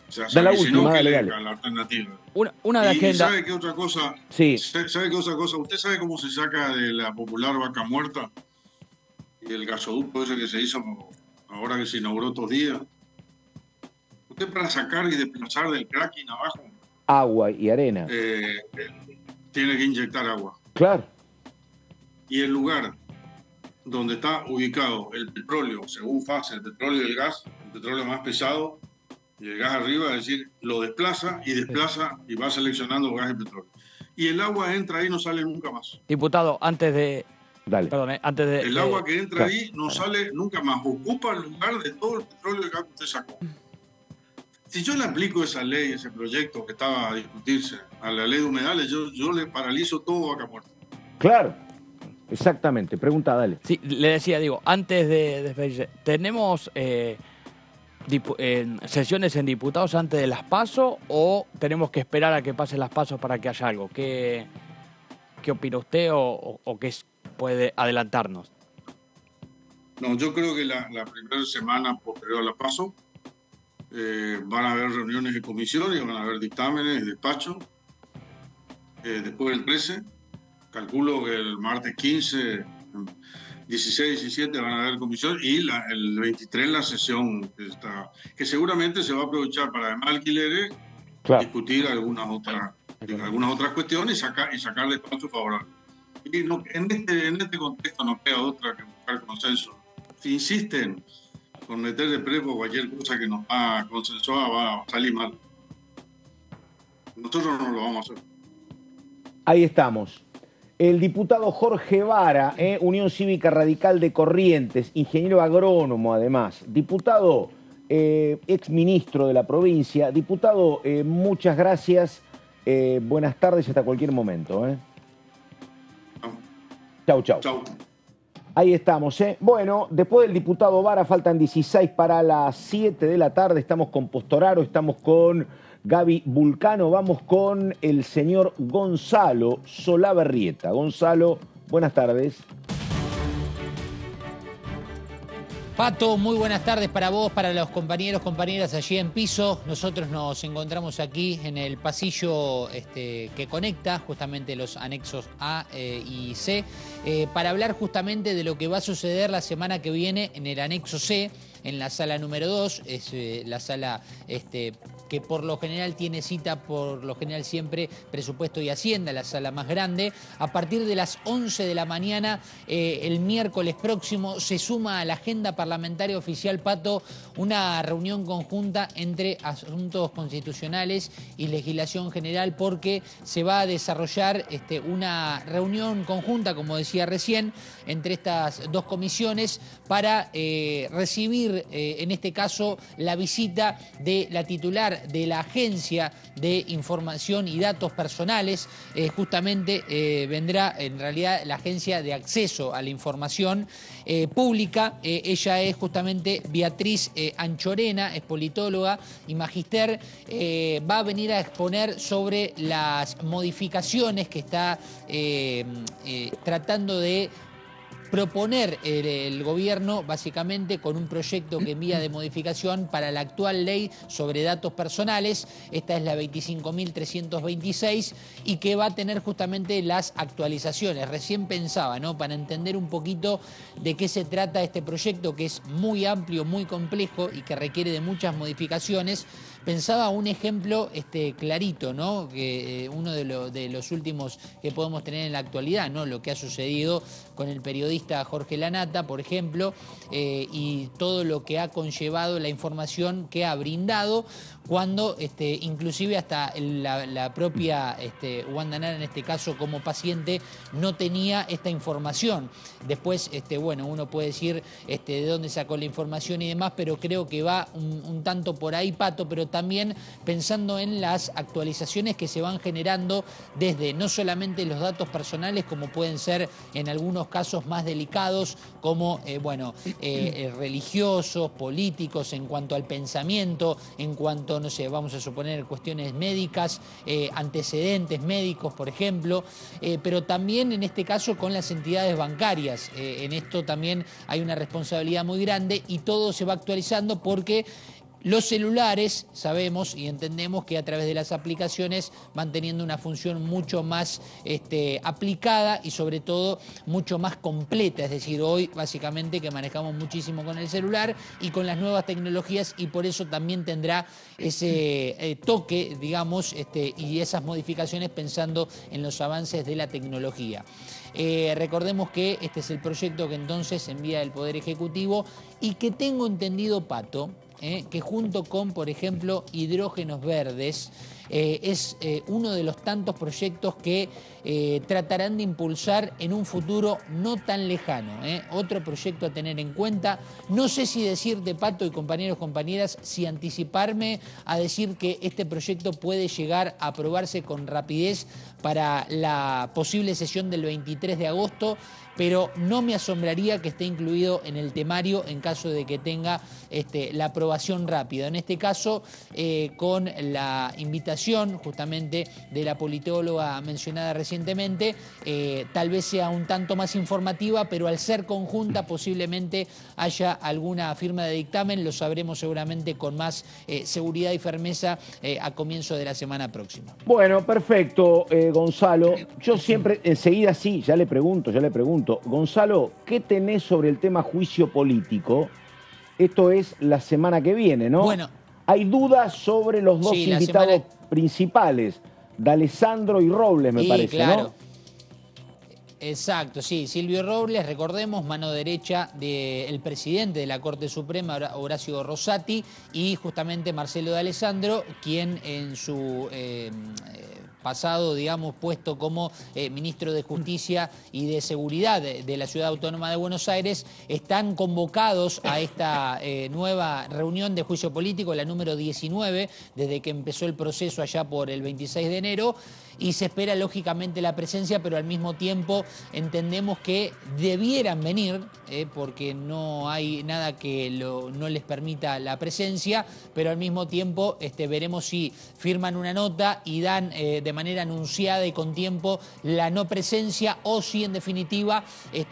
O sea, da la última, dale. La alternativa. Una de agenda. ¿Sabe qué otra cosa? Sí. ¿Sabe qué otra cosa? ¿Usted sabe cómo se saca de la popular vaca muerta y el gasoducto ese que se hizo ahora que se inauguró estos días? Usted para sacar y desplazar del cracking abajo agua y arena. Tiene que inyectar agua. Claro. Y el lugar donde está ubicado el petróleo, según fase, el petróleo y el gas, el petróleo más pesado y el gas arriba, es decir, lo desplaza y va seleccionando gas y petróleo. Y el agua entra ahí y no sale nunca más. Diputado, antes de... Dale. Perdón, antes de... El agua que entra ahí no sale nunca más. Ocupa el lugar de todo el petróleo y el gas que usted sacó. Si yo le aplico esa ley, ese proyecto que estaba a discutirse, a la ley de humedales, yo le paralizo todo Vaca Muerta. Claro, exactamente. Pregunta, dale. Sí, le decía, antes de despedirse, ¿tenemos sesiones en diputados antes de las PASO o tenemos que esperar a que pasen las PASO para que haya algo? ¿Qué opina usted o qué puede adelantarnos? No, yo creo que la primera semana posterior a la PASO van a haber reuniones de comisión y van a haber dictámenes, despachos. Después del 13, calculo que el martes 15, 16, 17 van a haber comisión y el 23 la sesión que seguramente se va a aprovechar para además alquileres, claro, discutir algunas otras cuestiones y sacar despachos favorables. Y en este contexto no queda otra que buscar consenso. Si insisten con meter de prepo cualquier cosa que nos va consensuada va a salir mal. Nosotros no lo vamos a hacer. Ahí estamos. El diputado Jorge Vara, Unión Cívica Radical de Corrientes, ingeniero agrónomo además. Diputado, exministro de la provincia. Diputado, muchas gracias. Buenas tardes hasta cualquier momento. Chau. Chau. Ahí estamos, Bueno, después del diputado Vara faltan 16 para las 7 de la tarde. Estamos con Postoraro, estamos con Gaby Vulcano. Vamos con el señor Gonzalo Solabarrieta. Gonzalo, buenas tardes. Pato, muy buenas tardes para vos, para los compañeros, compañeras allí en piso. Nosotros nos encontramos aquí en el pasillo que conecta justamente los anexos A y C para hablar justamente de lo que va a suceder la semana que viene en el anexo C, en la sala número 2. Es la sala que por lo general tiene cita, por lo general siempre Presupuesto y Hacienda, la sala más grande. A partir de las 11 de la mañana, el miércoles próximo, se suma a la agenda parlamentaria oficial, Pato, una reunión conjunta entre asuntos constitucionales y legislación general, porque se va a desarrollar una reunión conjunta, como decía recién, entre estas dos comisiones para recibir, en este caso, la visita de la titular de la Agencia de Información y Datos Personales. Justamente vendrá, en realidad, la Agencia de Acceso a la Información Pública. Ella es justamente Beatriz Anchorena, es politóloga y magíster. Va a venir a exponer sobre las modificaciones que está tratando de proponer el gobierno básicamente con un proyecto que envía de modificación para la actual ley sobre datos personales. Esta es la 25.326 y que va a tener justamente las actualizaciones. Recién pensaba, ¿no? Para entender un poquito de qué se trata este proyecto, que es muy amplio, muy complejo y que requiere de muchas modificaciones. Pensaba un ejemplo clarito, ¿no? Que uno de los últimos que podemos tener en la actualidad, ¿no? Lo que ha sucedido con el periodista Jorge Lanata, por ejemplo, y todo lo que ha conllevado la información que ha brindado cuando inclusive hasta la propia Wanda Nara, en este caso como paciente, no tenía esta información. Después, bueno, uno puede decir de dónde sacó la información y demás, pero creo que va un tanto por ahí, Pato, pero también pensando en las actualizaciones que se van generando desde no solamente los datos personales, como pueden ser en algunos casos más delicados, como religiosos, políticos, en cuanto al pensamiento, en cuanto, no sé, vamos a suponer cuestiones médicas, antecedentes médicos, por ejemplo, pero también en este caso con las entidades bancarias. En esto también hay una responsabilidad muy grande y todo se va actualizando porque los celulares sabemos y entendemos que a través de las aplicaciones van teniendo una función mucho más aplicada y sobre todo mucho más completa. Es decir, hoy básicamente que manejamos muchísimo con el celular y con las nuevas tecnologías y por eso también tendrá ese toque, digamos, y esas modificaciones pensando en los avances de la tecnología. Recordemos que este es el proyecto que entonces envía el Poder Ejecutivo y que tengo entendido, Pato, que junto con, por ejemplo, hidrógenos verdes, es uno de los tantos proyectos que tratarán de impulsar en un futuro no tan lejano. Otro proyecto a tener en cuenta. No sé si decirte, Pato y compañeros, compañeras, si anticiparme a decir que este proyecto puede llegar a aprobarse con rapidez para la posible sesión del 23 de agosto, pero no me asombraría que esté incluido en el temario en caso de que tenga la aprobación rápida. En este caso, con la invitación justamente de la politóloga mencionada recientemente, tal vez sea un tanto más informativa, pero al ser conjunta posiblemente haya alguna firma de dictamen. Lo sabremos seguramente con más seguridad y firmeza a comienzo de la semana próxima. Bueno, perfecto, Gonzalo. Yo siempre, enseguida sí, ya le pregunto. Gonzalo, ¿qué tenés sobre el tema juicio político? Esto es la semana que viene, ¿no? Bueno. Hay dudas sobre los dos invitados principales, D'Alessandro y Robles, me parece, claro, ¿no? Exacto, sí. Silvio Robles, recordemos, mano derecha del presidente de la Corte Suprema, Horacio Rosati, y justamente Marcelo D'Alessandro, quien en su pasado, digamos, puesto como ministro de Justicia y de Seguridad de la Ciudad Autónoma de Buenos Aires, están convocados a esta nueva reunión de juicio político, la número 19, desde que empezó el proceso allá por el 26 de enero, y se espera lógicamente la presencia, pero al mismo tiempo entendemos que debieran venir, porque no hay nada que no les permita la presencia, pero al mismo tiempo veremos si firman una nota y dan de manera anunciada y con tiempo la no presencia, o si en definitiva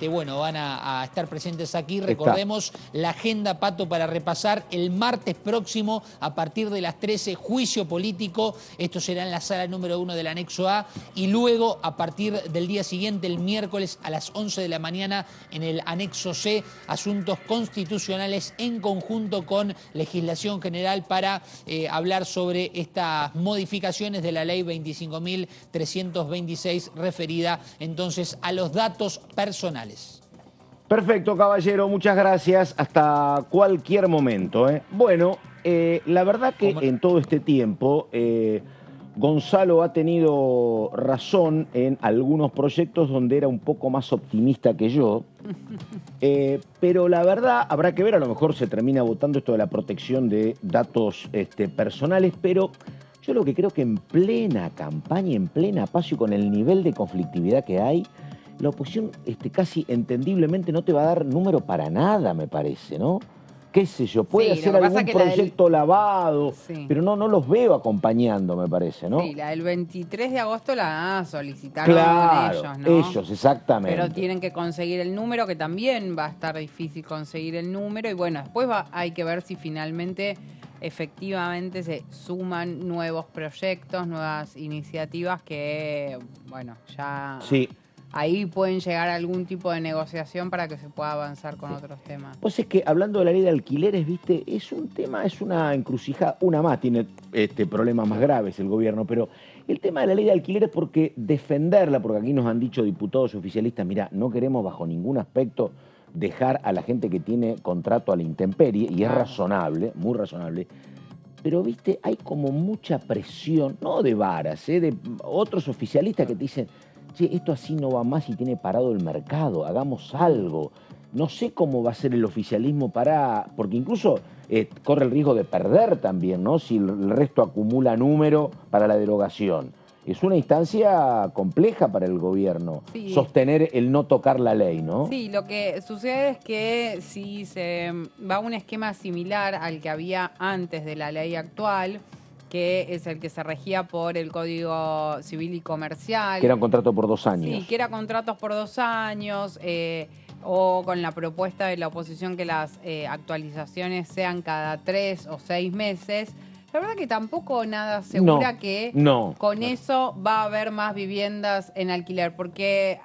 van a estar presentes aquí. Recordemos la agenda, Pato, para repasar: el martes próximo a partir de las 13, juicio político. Esto será en la sala número 1 del anexo A, y luego a partir del día siguiente, el miércoles a las 11 de la mañana, en el anexo C, asuntos constitucionales en conjunto con legislación general para hablar sobre estas modificaciones de la ley 25.326 referida entonces a los datos personales. Perfecto, caballero, muchas gracias. Hasta cualquier momento. Bueno, la verdad que en todo este tiempo Gonzalo ha tenido razón en algunos proyectos donde era un poco más optimista que yo, pero la verdad habrá que ver, a lo mejor se termina votando esto de la protección de datos personales, pero yo lo que creo que en plena campaña, en plena paso y con el nivel de conflictividad que hay, la oposición casi entendiblemente no te va a dar número para nada, me parece, ¿no? qué sé yo, puede hacer algún proyecto lavado, pero no los veo acompañando, me parece, ¿no? Sí, la del 23 de agosto la solicitaron ellos, ¿no? Ellos, exactamente. Pero tienen que conseguir el número, que también va a estar difícil conseguir el número, y bueno, después hay que ver si finalmente efectivamente se suman nuevos proyectos, nuevas iniciativas que, bueno, ya... Sí. Ahí pueden llegar a algún tipo de negociación para que se pueda avanzar con otros temas. Pues es que hablando de la ley de alquileres, viste, es un tema, es una encrucijada, una más, tiene problemas más graves el gobierno, pero el tema de la ley de alquileres, porque defenderla, porque aquí nos han dicho diputados oficialistas, mira, no queremos bajo ningún aspecto dejar a la gente que tiene contrato a la intemperie, y es razonable, muy razonable, pero viste, hay como mucha presión, no de varas, de otros oficialistas que te dicen, che, esto así no va más y tiene parado el mercado, hagamos algo. No sé cómo va a ser el oficialismo porque incluso corre el riesgo de perder también, ¿no? Si el resto acumula número para la derogación. Es una instancia compleja para el gobierno, sostener el no tocar la ley, ¿no? Sí, lo que sucede es que si se va a un esquema similar al que había antes de la ley actual, que es el que se regía por el Código Civil y Comercial. Que era un contrato por 2 años. Sí, que era contratos por 2 años, o con la propuesta de la oposición que las actualizaciones sean cada 3 o 6 meses. La verdad que tampoco nada asegura que con eso va a haber más viviendas en alquiler, porque...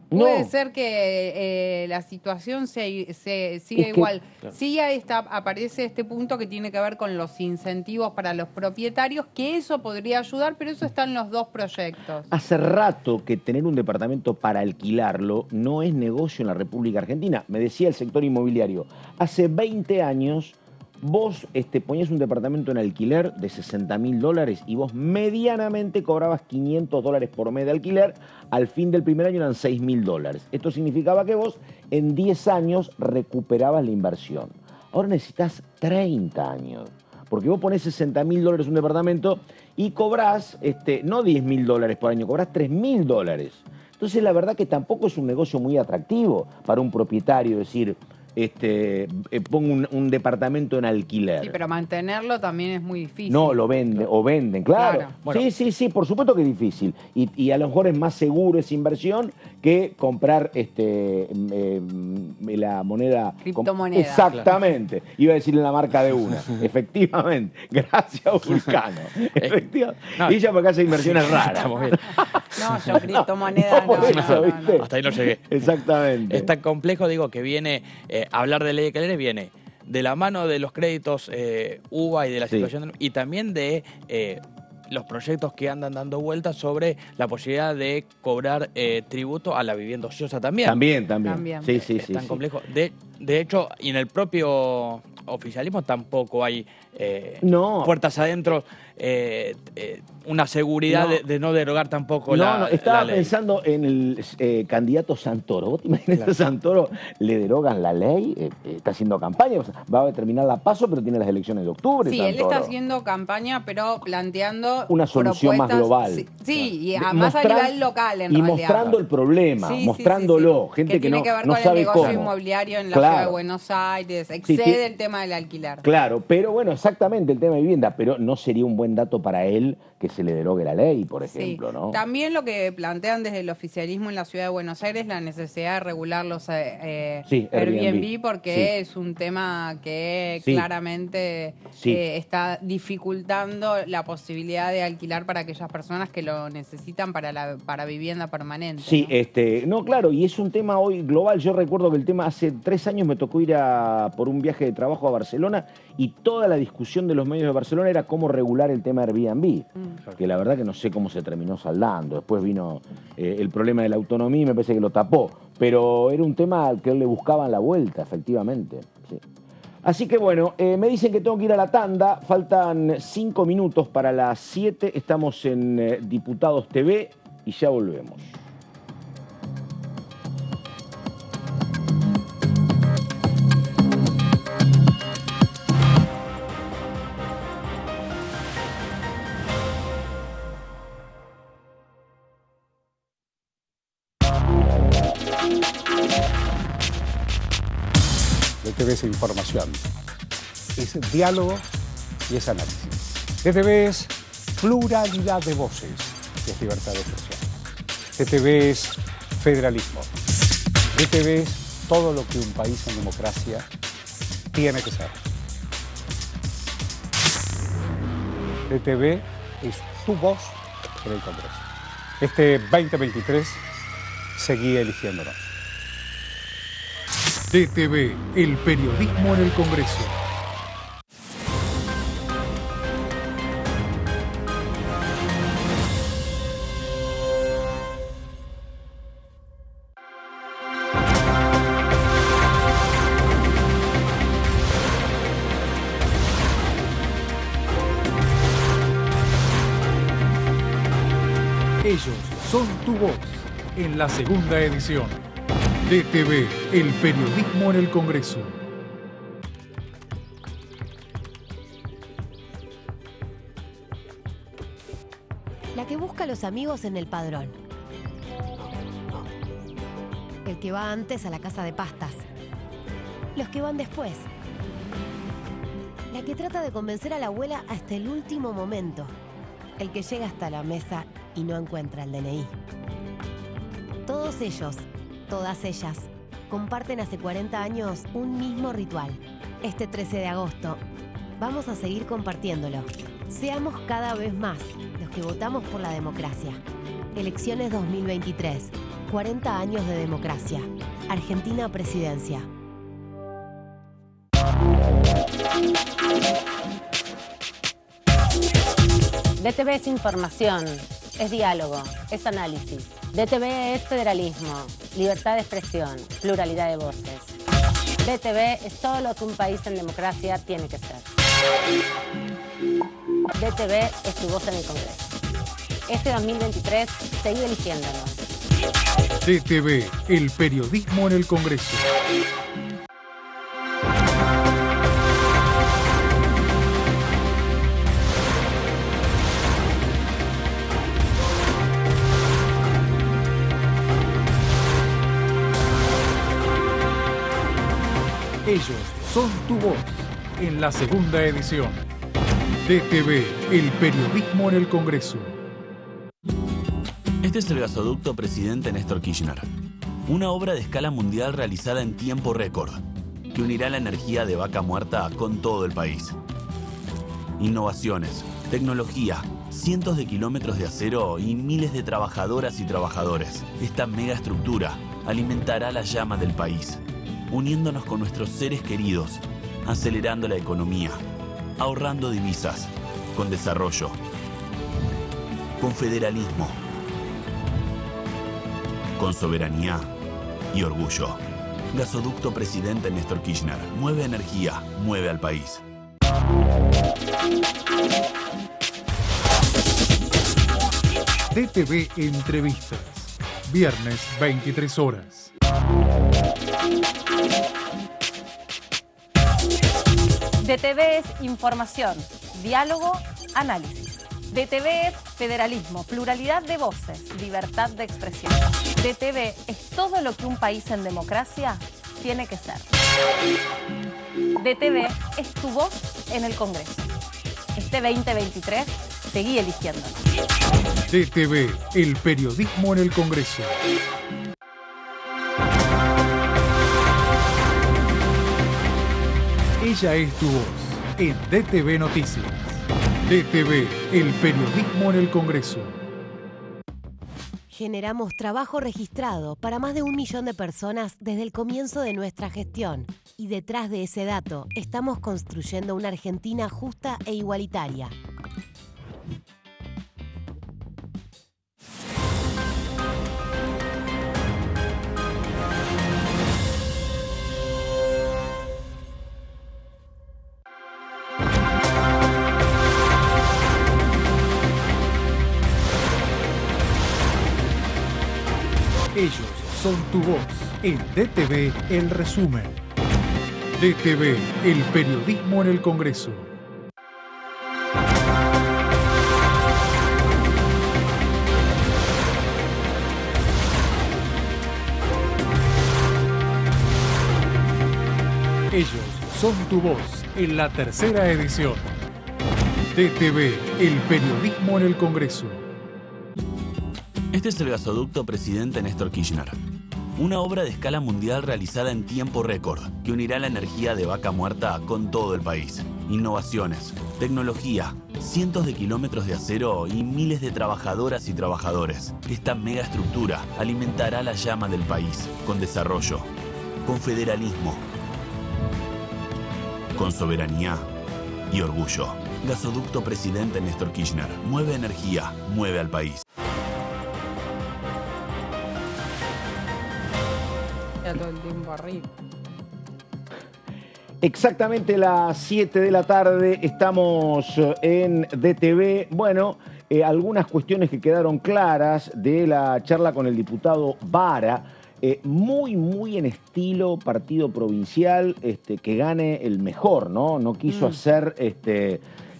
Puede ser que la situación siga igual. Sí aparece este punto que tiene que ver con los incentivos para los propietarios, que eso podría ayudar, pero eso está en los 2 proyectos. Hace rato que tener un departamento para alquilarlo no es negocio en la República Argentina. Me decía el sector inmobiliario, hace 20 años... Vos ponías un departamento en alquiler de $60.000 y vos medianamente cobrabas $500 por mes de alquiler. Al fin del primer año eran $6.000. Esto significaba que vos en 10 años recuperabas la inversión. Ahora necesitas 30 años. Porque vos ponés $60.000 en un departamento y cobrás, no $10.000 por año, cobrás $3.000. Entonces la verdad que tampoco es un negocio muy atractivo para un propietario decir... pongo un departamento en alquiler. Sí, pero mantenerlo también es muy difícil. No, lo venden, o venden, claro. Bueno. Sí, por supuesto que es difícil. Y a lo mejor es más seguro esa inversión que comprar la moneda... Criptomoneda. Exactamente. Claro. Iba a decirle la marca de una. Efectivamente. Gracias, Vulcano. Efectivamente. No, y ella porque hace inversiones raras. Estamos bien. No, yo criptomoneda no. Hasta ahí no llegué. Exactamente. Es tan complejo, digo, que viene... hablar de ley de alquileres viene de la mano de los créditos UBA y de la situación, y también de los proyectos que andan dando vueltas sobre la posibilidad de cobrar tributo a la vivienda ociosa también. También. Sí. Es tan complejo. De hecho, y en el propio oficialismo tampoco hay puertas adentro, una seguridad de no derogar tampoco la ley. Estaba pensando en el candidato Santoro. ¿Vos te imaginas que a Santoro le derogan la ley? Está haciendo campaña, va a terminar la PASO, pero tiene las elecciones de octubre. Sí, Santoro. Él está haciendo campaña, pero planteando una solución más global. Sí, y más a nivel local, en realidad. Y mostrando el problema, mostrándolo. Gente que tiene que ver con el negocio inmobiliario en la ciudad de Buenos Aires, excede el tema del alquiler. Claro, pero bueno, exactamente el tema de vivienda, pero no sería un buen dato para él que se le derogue la ley, por ejemplo, ¿no? También lo que plantean desde el oficialismo en la ciudad de Buenos Aires, la necesidad de regular los Airbnb, porque es un tema que claramente está dificultando la posibilidad de alquilar para aquellas personas que lo necesitan para vivienda permanente. Sí, ¿no? Claro, y es un tema hoy global. Yo recuerdo que el tema hace 3 años me tocó ir por un viaje de trabajo a Barcelona, y toda la discusión de los medios de Barcelona era cómo regular el tema Airbnb. Que la verdad que no sé cómo se terminó saldando. Después vino el problema de la autonomía y me parece que lo tapó. Pero era un tema al que le buscaban la vuelta, efectivamente. Sí. Así que bueno, me dicen que tengo que ir a la tanda. Faltan 5 minutos para las 7. Estamos en Diputados TV y ya volvemos. DTV es información, es diálogo y es análisis. DTV es pluralidad de voces, es libertad de expresión. DTV es federalismo. DTV es todo lo que un país en democracia tiene que ser. DTV es tu voz en el Congreso. Este 2023 seguí eligiéndonos. DTV, el periodismo en el Congreso. Ellos son tu voz en la segunda edición. DTV, el periodismo en el Congreso. La que busca a los amigos en el padrón. El que va antes a la casa de pastas. Los que van después. La que trata de convencer a la abuela hasta el último momento. El que llega hasta la mesa y no encuentra el DNI. Todos ellos, todas ellas, comparten hace 40 años un mismo ritual. Este 13 de agosto, vamos a seguir compartiéndolo. Seamos cada vez más los que votamos por la democracia. Elecciones 2023, 40 años de democracia. Argentina Presidencia. DTV es información, es diálogo, es análisis. DTV es federalismo, libertad de expresión, pluralidad de voces. DTV es todo lo que un país en democracia tiene que ser. DTV es tu voz en el Congreso. Este 2023, seguí eligiéndonos. DTV, el periodismo en el Congreso. Ellos son tu voz en la segunda edición. DTV, el periodismo en el Congreso. Este es el gasoducto Presidente Néstor Kirchner, una obra de escala mundial realizada en tiempo récord, que unirá la energía de Vaca Muerta con todo el país. Innovaciones, tecnología, cientos de kilómetros de acero y miles de trabajadoras y trabajadores. Esta megaestructura alimentará la llama del país, uniéndonos con nuestros seres queridos, acelerando la economía, ahorrando divisas, con desarrollo, con federalismo, con soberanía y orgullo. Gasoducto Presidente Néstor Kirchner. Mueve energía, mueve al país. DTV Entrevistas. Viernes, 23 horas. DTV es información, diálogo, análisis. DTV es federalismo, pluralidad de voces, libertad de expresión. DTV es todo lo que un país en democracia tiene que ser. DTV es tu voz en el Congreso. Este 2023, seguí eligiéndonos. DTV, el periodismo en el Congreso. Ella es tu voz en DTV Noticias. DTV, el periodismo en el Congreso. Generamos trabajo registrado para más de 1 millón de personas desde el comienzo de nuestra gestión. Y detrás de ese dato, estamos construyendo una Argentina justa e igualitaria. Ellos son tu voz en DTV El Resumen. DTV, el periodismo en el Congreso. Ellos son tu voz en la tercera edición. DTV, el periodismo en el Congreso. Este es el gasoducto Presidente Néstor Kirchner. Una obra de escala mundial realizada en tiempo récord que unirá la energía de Vaca Muerta con todo el país. Innovaciones, tecnología, cientos de kilómetros de acero y miles de trabajadoras y trabajadores. Esta megaestructura alimentará la llama del país con desarrollo, con federalismo, con soberanía y orgullo. Gasoducto Presidente Néstor Kirchner. Mueve energía, mueve al país. Todo el tiempo arriba. Exactamente las 7 de la tarde, estamos en DTV. Bueno, algunas cuestiones que quedaron claras de la charla con el diputado Vara, muy en estilo partido provincial, que gane el mejor, ¿no? No quiso hacer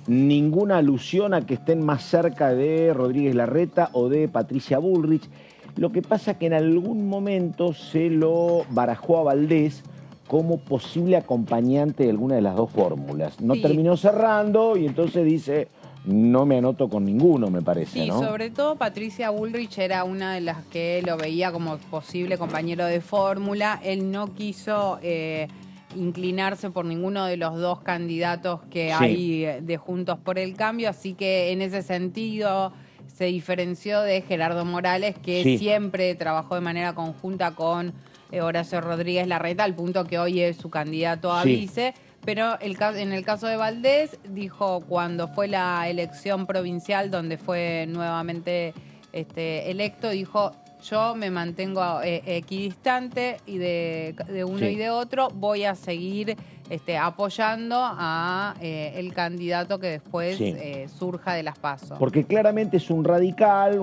ninguna alusión a que estén más cerca de Rodríguez Larreta o de Patricia Bullrich. Lo que pasa es que en algún momento se lo barajó a Valdés como posible acompañante de alguna de las dos fórmulas. No terminó cerrando y entonces dice, no me anoto con ninguno, me parece, sí, ¿no? Sobre todo Patricia Bullrich era una de las que lo veía como posible compañero de fórmula. Él no quiso inclinarse por ninguno de los dos candidatos que hay de Juntos por el Cambio, así que en ese sentido se diferenció de Gerardo Morales, que siempre trabajó de manera conjunta con Horacio Rodríguez Larreta, al punto que hoy es su candidato a vice. Pero en el caso de Valdés, dijo cuando fue la elección provincial, donde fue nuevamente electo, dijo, yo me mantengo equidistante y de uno y de otro, voy a seguir apoyando a el candidato que después surja de las PASO. Porque claramente es un radical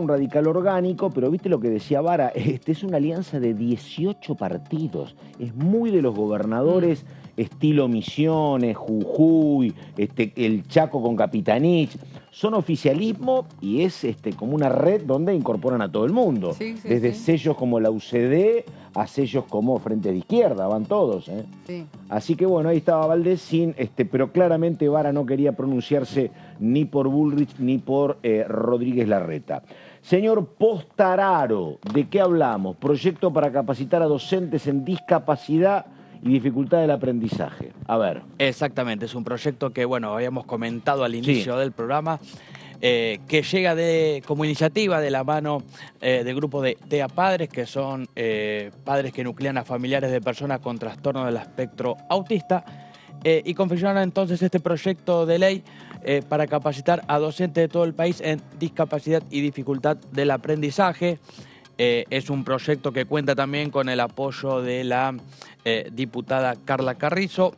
orgánico, pero viste lo que decía Vara, es una alianza de 18 partidos, es muy de los gobernadores estilo Misiones, Jujuy, el Chaco con Capitanich. Son oficialismo y es como una red donde incorporan a todo el mundo. Desde sellos como la UCD a sellos como Frente de Izquierda, van todos. Así que bueno, ahí estaba Valdés pero claramente Vara no quería pronunciarse ni por Bullrich ni por Rodríguez Larreta. Señor Postararo, ¿de qué hablamos? Proyecto para capacitar a docentes en discapacidad y dificultad del aprendizaje. A ver. Exactamente, es un proyecto que, bueno, habíamos comentado al inicio del programa, que llega como iniciativa de la mano del grupo de TEA Padres, que son padres que nuclean a familiares de personas con trastorno del espectro autista, y confeccionaron entonces este proyecto de ley para capacitar a docentes de todo el país en discapacidad y dificultad del aprendizaje. Es un proyecto que cuenta también con el apoyo de la diputada Carla Carrizo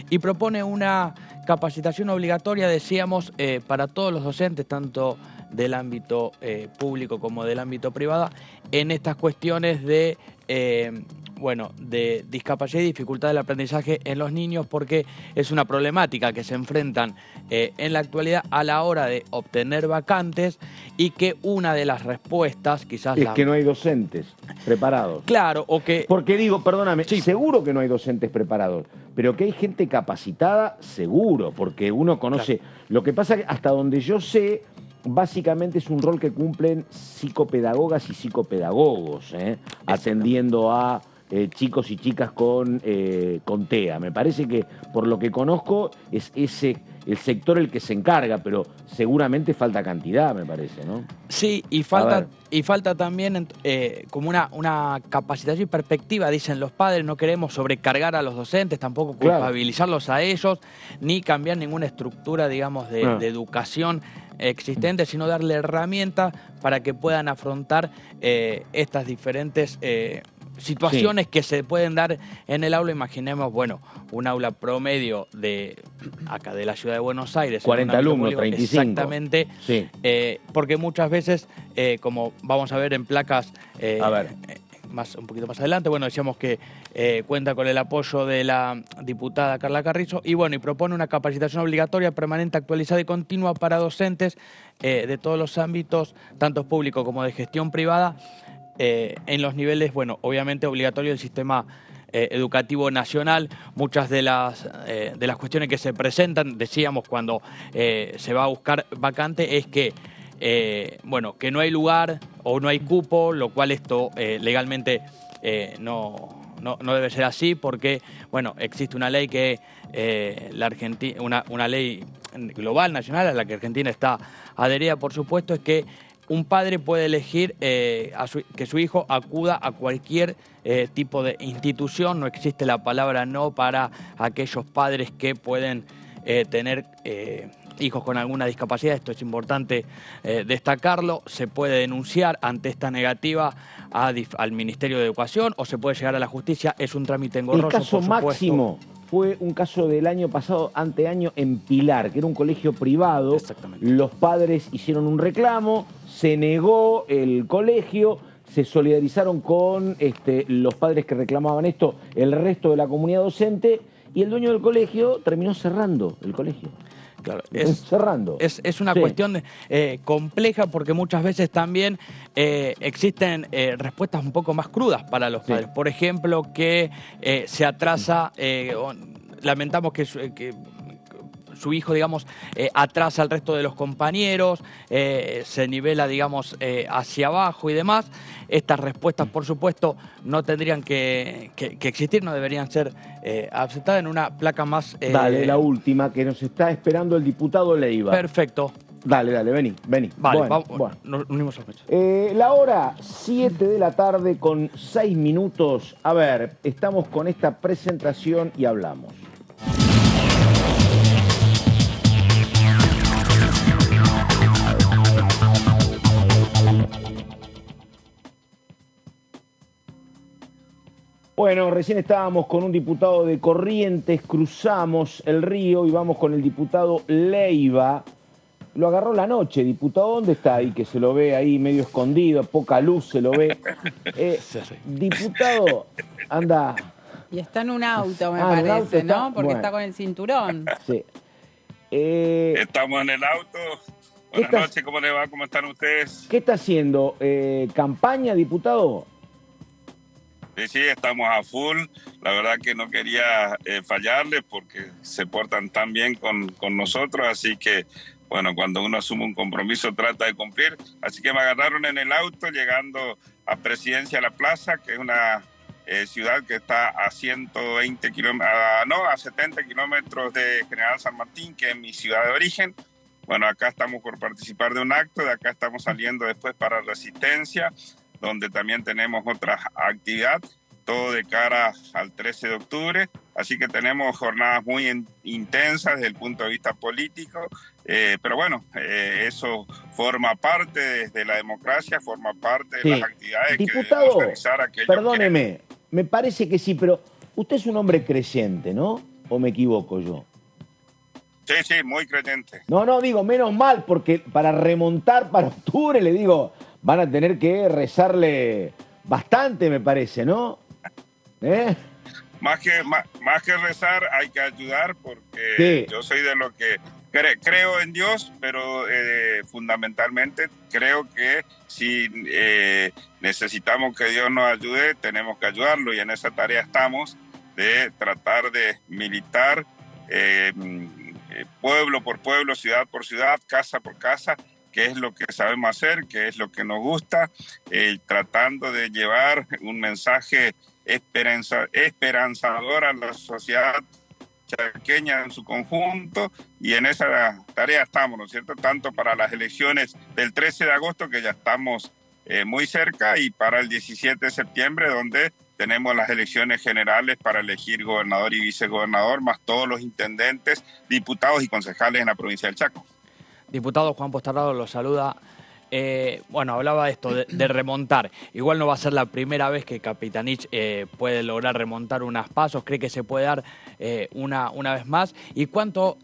y propone una capacitación obligatoria, decíamos, para todos los docentes, tanto del ámbito público como del ámbito privado, en estas cuestiones de discapacidad y dificultad del aprendizaje en los niños, porque es una problemática que se enfrentan en la actualidad a la hora de obtener vacantes y que una de las respuestas quizás... Es que no hay docentes preparados. Claro, o que... Porque digo, perdóname, seguro que no hay docentes preparados, pero que hay gente capacitada, seguro, porque uno conoce... Claro. Lo que pasa es que hasta donde yo sé... Básicamente es un rol que cumplen psicopedagogas y psicopedagogos, atendiendo a chicos y chicas con TEA. Me parece que, por lo que conozco, es ese el sector el que se encarga, pero seguramente falta cantidad, me parece, ¿no? Sí, y falta también como una capacitación y perspectiva, dicen los padres, no queremos sobrecargar a los docentes, tampoco culpabilizarlos a ellos, ni cambiar ninguna estructura, digamos, de educación existente, sino darle herramientas para que puedan afrontar estas diferentes situaciones que se pueden dar en el aula. Imaginemos, bueno, un aula promedio de acá de la ciudad de Buenos Aires. 40 alumnos, 35. Exactamente, porque muchas veces, como vamos a ver en placas, un poquito más adelante, bueno, decíamos que cuenta con el apoyo de la diputada Carla Carrizo y propone una capacitación obligatoria, permanente, actualizada y continua para docentes de todos los ámbitos, tanto público como de gestión privada, en los niveles, obviamente obligatorio del sistema educativo nacional. Muchas de las cuestiones que se presentan, decíamos cuando se va a buscar vacante, es que que no hay lugar o no hay cupo, lo cual esto legalmente no debe ser así, porque existe una ley que una ley global, nacional, a la que Argentina está adherida, por supuesto, es que un padre puede elegir que su hijo acuda a cualquier tipo de institución. No existe la palabra no para aquellos padres que pueden tener hijos con alguna discapacidad. Esto es importante destacarlo. Se puede denunciar ante esta negativa al Ministerio de Educación o se puede llegar a la justicia. Es un trámite engorroso, El caso máximo fue un caso del año pasado, anteaño, en Pilar, que era un colegio privado. Los padres hicieron un reclamo, se negó el colegio, se solidarizaron con los padres que reclamaban esto, el resto de la comunidad docente, y el dueño del colegio terminó cerrando el colegio. Claro, cerrando. Es una cuestión compleja, porque muchas veces también existen respuestas un poco más crudas para los padres. Por ejemplo, que se atrasa, lamentamos que su hijo, digamos, atrasa al resto de los compañeros, se nivela, digamos, hacia abajo y demás. Estas respuestas, por supuesto, no tendrían que existir, no deberían ser aceptadas en una placa más... Dale, la última, que nos está esperando el diputado Leiva. Perfecto. Dale, vení. Vale, bueno. Nos unimos a fecha. La hora 7 de la tarde con 6 minutos. A ver, estamos con esta presentación y hablamos. Bueno, recién estábamos con un diputado de Corrientes, cruzamos el río y vamos con el diputado Leiva. Lo agarró la noche, diputado. ¿Dónde está ahí? Que se lo ve ahí medio escondido, poca luz se lo ve. Diputado, anda. Y está en un auto, me parece, ¿no? Porque está con el cinturón. Sí. Estamos en el auto. Buenas noches, ¿cómo le va? ¿Cómo están ustedes? ¿Qué está haciendo? ¿Campaña, diputado? Sí, estamos a full. La verdad que no quería fallarles porque se portan tan bien con nosotros, así que, bueno, cuando uno asume un compromiso trata de cumplir. Así que me agarraron en el auto llegando a Presidencia de la Plaza, que es una ciudad que está a 120 kilómetros, a 70 kilómetros de General San Martín, que es mi ciudad de origen. Bueno, acá estamos por participar de un acto, de acá estamos saliendo después para Resistencia, donde también tenemos otra actividad, todo de cara al 13 de octubre. Así que tenemos jornadas muy intensas desde el punto de vista político, pero bueno, eso forma parte de la democracia, forma parte de las actividades. Diputado, que debemos realizar aquello. Perdóneme, me parece que sí, pero usted es un hombre creyente, ¿no? ¿O me equivoco yo? Sí, muy creyente. No, digo, menos mal, porque para remontar para octubre, le digo, van a tener que rezarle bastante, me parece, ¿no? Más que rezar, hay que ayudar, porque yo soy de lo que creo en Dios, pero fundamentalmente creo que si necesitamos que Dios nos ayude, tenemos que ayudarlo, y en esa tarea estamos, de tratar de militar pueblo por pueblo, ciudad por ciudad, casa por casa, que es lo que sabemos hacer, que es lo que nos gusta, tratando de llevar un mensaje esperanzador a la sociedad chaqueña en su conjunto, y en esa tarea estamos, ¿no es cierto? Tanto para las elecciones del 13 de agosto, que ya estamos muy cerca, y para el 17 de septiembre, donde tenemos las elecciones generales para elegir gobernador y vicegobernador, más todos los intendentes, diputados y concejales en la provincia del Chaco. Diputado Juan Postarrado lo saluda. Hablaba de esto, de remontar. Igual no va a ser la primera vez que Capitanich puede lograr remontar unas pasos. ¿Cree que se puede dar una vez más? ¿Y cuánto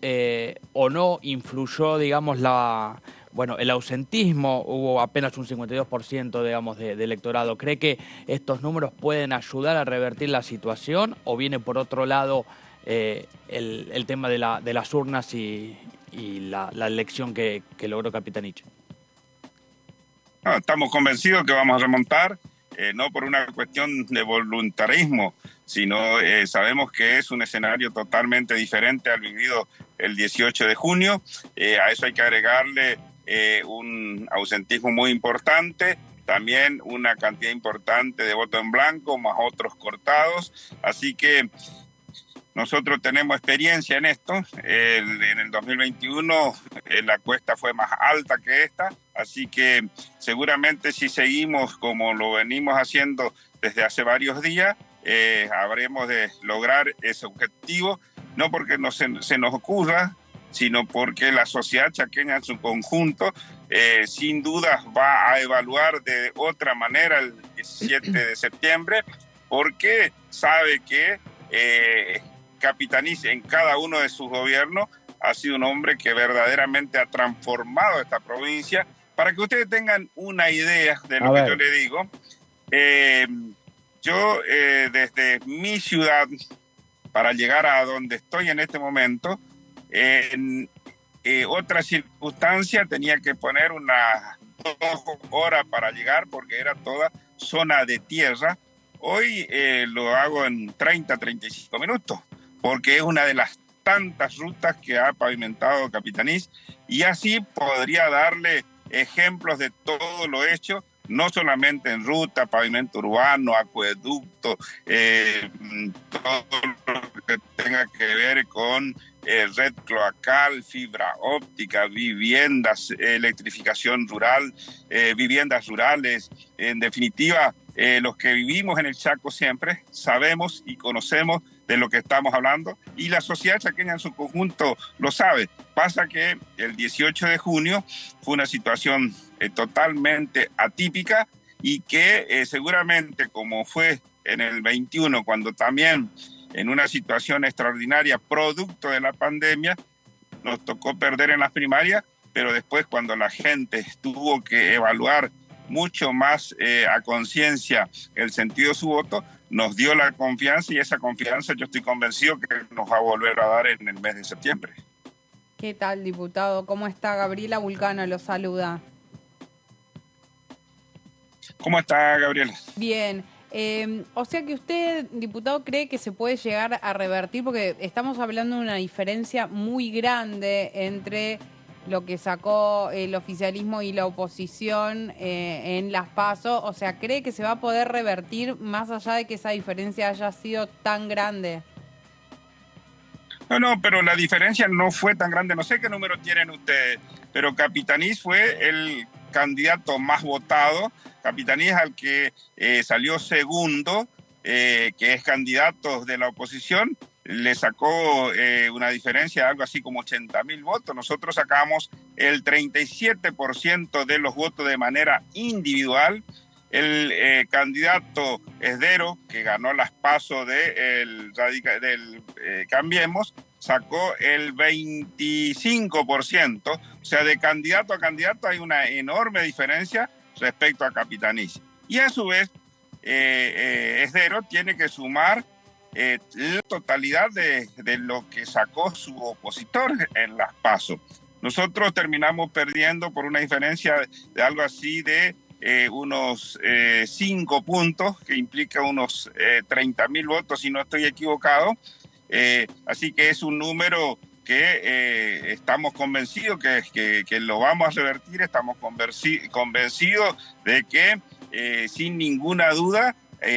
o no influyó, digamos, el ausentismo? Hubo apenas un 52%, digamos, de electorado. ¿Cree que estos números pueden ayudar a revertir la situación, o viene por otro lado el tema de las urnas y la elección que logró Capitanich? No, estamos convencidos que vamos a remontar. no por una cuestión de voluntarismo, sino sabemos que es un escenario totalmente diferente al vivido el 18 de junio. A eso hay que agregarle un ausentismo muy importante, también una cantidad importante de voto en blanco, más otros cortados. Así que nosotros tenemos experiencia en esto. En el 2021 la cuesta fue más alta que esta, así que seguramente si seguimos como lo venimos haciendo desde hace varios días, habremos de lograr ese objetivo, no porque se nos ocurra, sino porque la sociedad chaqueña en su conjunto sin duda va a evaluar de otra manera el 17 de septiembre, porque sabe que Capitanich en cada uno de sus gobiernos ha sido un hombre que verdaderamente ha transformado esta provincia. Para que ustedes tengan una idea de lo que yo le digo, yo desde mi ciudad para llegar a donde estoy en este momento, en otra circunstancia tenía que poner unas 2 horas para llegar porque era toda zona de tierra. Hoy lo hago en 30, 35 minutos, porque es una de las tantas rutas que ha pavimentado Capitanich, y así podría darle ejemplos de todo lo hecho, no solamente en ruta, pavimento urbano, acueducto, todo lo que tenga que ver con red cloacal, fibra óptica, viviendas, electrificación rural, viviendas rurales. En definitiva, los que vivimos en el Chaco siempre sabemos y conocemos de lo que estamos hablando, y la sociedad chaqueña en su conjunto lo sabe. Pasa que el 18 de junio fue una situación totalmente atípica, y que seguramente, como fue en el 21, cuando también en una situación extraordinaria producto de la pandemia nos tocó perder en las primarias, pero después cuando la gente tuvo que evaluar mucho más a conciencia el sentido de su voto, nos dio la confianza, y esa confianza yo estoy convencido que nos va a volver a dar en el mes de septiembre. ¿Qué tal, diputado? ¿Cómo está? Gabriela Vulcano lo saluda. ¿Cómo está, Gabriela? Bien. O sea que usted, diputado, cree que se puede llegar a revertir, porque estamos hablando de una diferencia muy grande entre lo que sacó el oficialismo y la oposición en las PASO. O sea, ¿cree que se va a poder revertir más allá de que esa diferencia haya sido tan grande? No, pero la diferencia no fue tan grande. No sé qué número tienen ustedes, pero Capitanich fue el candidato más votado. Capitanich al que salió segundo, que es candidato de la oposición, le sacó una diferencia de algo así como 80.000 votos. Nosotros sacamos el 37% de los votos de manera individual. El candidato Esdero, que ganó las PASO del Cambiemos, sacó el 25%. O sea, de candidato a candidato hay una enorme diferencia respecto a Capitanich. Y a su vez, Esdero tiene que sumar la totalidad de lo que sacó su opositor en las PASO. Nosotros terminamos perdiendo por una diferencia de algo así de unos 5 puntos, que implica unos 30.000 votos, si no estoy equivocado. Así que es un número que estamos convencidos que lo vamos a revertir. Estamos convencidos de que sin ninguna duda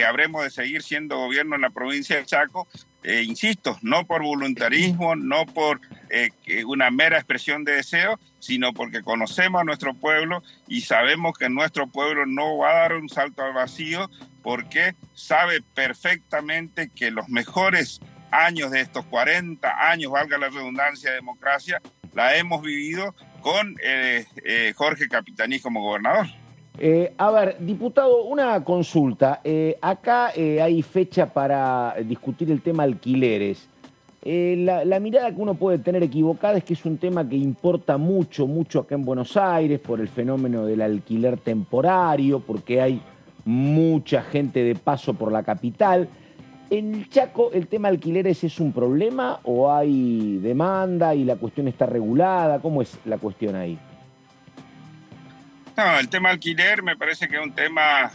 habremos de seguir siendo gobierno en la provincia de Chaco. Insisto, no por voluntarismo, no por una mera expresión de deseo, sino porque conocemos a nuestro pueblo y sabemos que nuestro pueblo no va a dar un salto al vacío, porque sabe perfectamente que los mejores años de estos 40 años, valga la redundancia, de democracia, la hemos vivido con Jorge Capitanich como gobernador. A ver, diputado, una consulta. Acá hay fecha para discutir el tema alquileres. La mirada que uno puede tener equivocada es que es un tema que importa mucho acá en Buenos Aires por el fenómeno del alquiler temporario, porque hay mucha gente de paso por la capital. ¿En el Chaco el tema alquileres es un problema o hay demanda y la cuestión está regulada? ¿Cómo es la cuestión ahí? No, el tema alquiler me parece que es un tema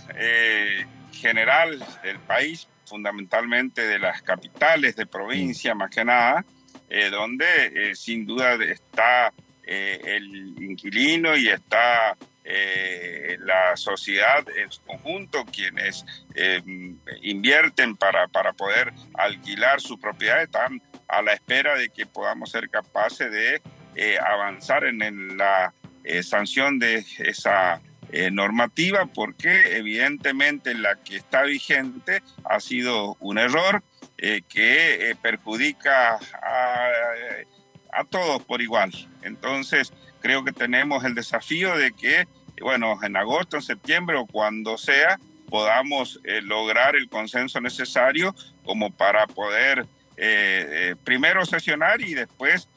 general del país, fundamentalmente de las capitales de provincia, más que nada, donde sin duda está el inquilino y está la sociedad en su conjunto, quienes invierten para poder alquilar sus propiedades, están a la espera de que podamos ser capaces de avanzar en la sanción de esa normativa, porque evidentemente la que está vigente ha sido un error que perjudica a todos por igual. Entonces creo que tenemos el desafío de que, bueno, en agosto, en septiembre o cuando sea, podamos lograr el consenso necesario como para poder primero sesionar y después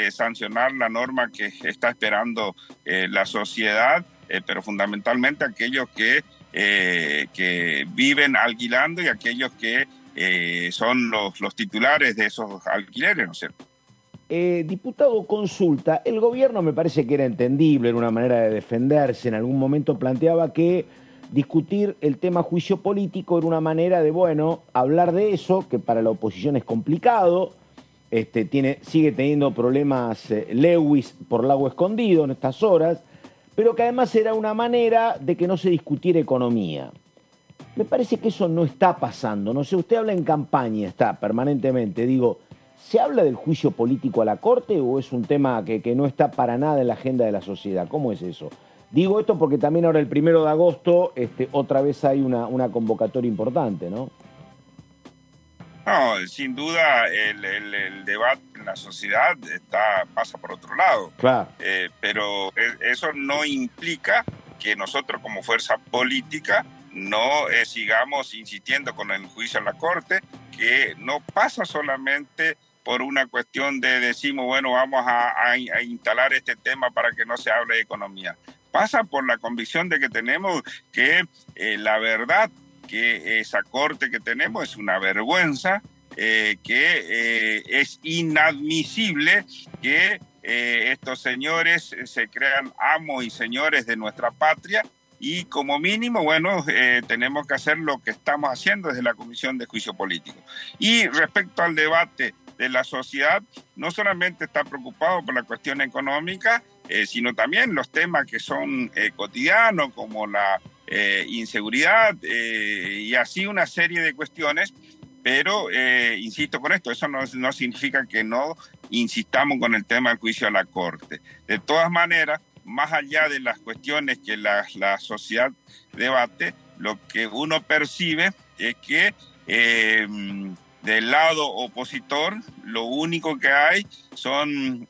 sancionar la norma que está esperando la sociedad, pero fundamentalmente aquellos que viven alquilando y aquellos que son los titulares de esos alquileres, ¿no es cierto? Diputado, consulta. El gobierno me parece que era entendible, era una manera de defenderse. En algún momento planteaba que discutir el tema juicio político era una manera de, bueno, hablar de eso, que para la oposición es complicado. Sigue teniendo problemas Lewis por Lago Escondido en estas horas, pero que además era una manera de que no se discutiera economía. Me parece que eso no está pasando. No sé, usted habla en campaña, está permanentemente, digo, ¿se habla del juicio político a la Corte o es un tema que no está para nada en la agenda de la sociedad? ¿Cómo es eso? Digo esto porque también ahora el 1 de agosto otra vez hay una convocatoria importante, ¿no? No, sin duda el debate en la sociedad pasa por otro lado. Claro. Pero eso no implica que nosotros como fuerza política no sigamos insistiendo con el juicio a la Corte, que no pasa solamente por una cuestión de decimos, bueno, vamos a instalar este tema para que no se hable de economía. Pasa por la convicción de que tenemos que la verdad, que esa Corte que tenemos es una vergüenza, que es inadmisible que estos señores se crean amos y señores de nuestra patria, y como mínimo, bueno, tenemos que hacer lo que estamos haciendo desde la Comisión de Juicio Político. Y respecto al debate de la sociedad, no solamente está preocupado por la cuestión económica, sino también los temas que son cotidianos, como la inseguridad y así una serie de cuestiones. Pero insisto con esto, eso no significa que no insistamos con el tema del juicio a la Corte. De todas maneras, más allá de las cuestiones que la sociedad debate, lo que uno percibe es que del lado opositor lo único que hay son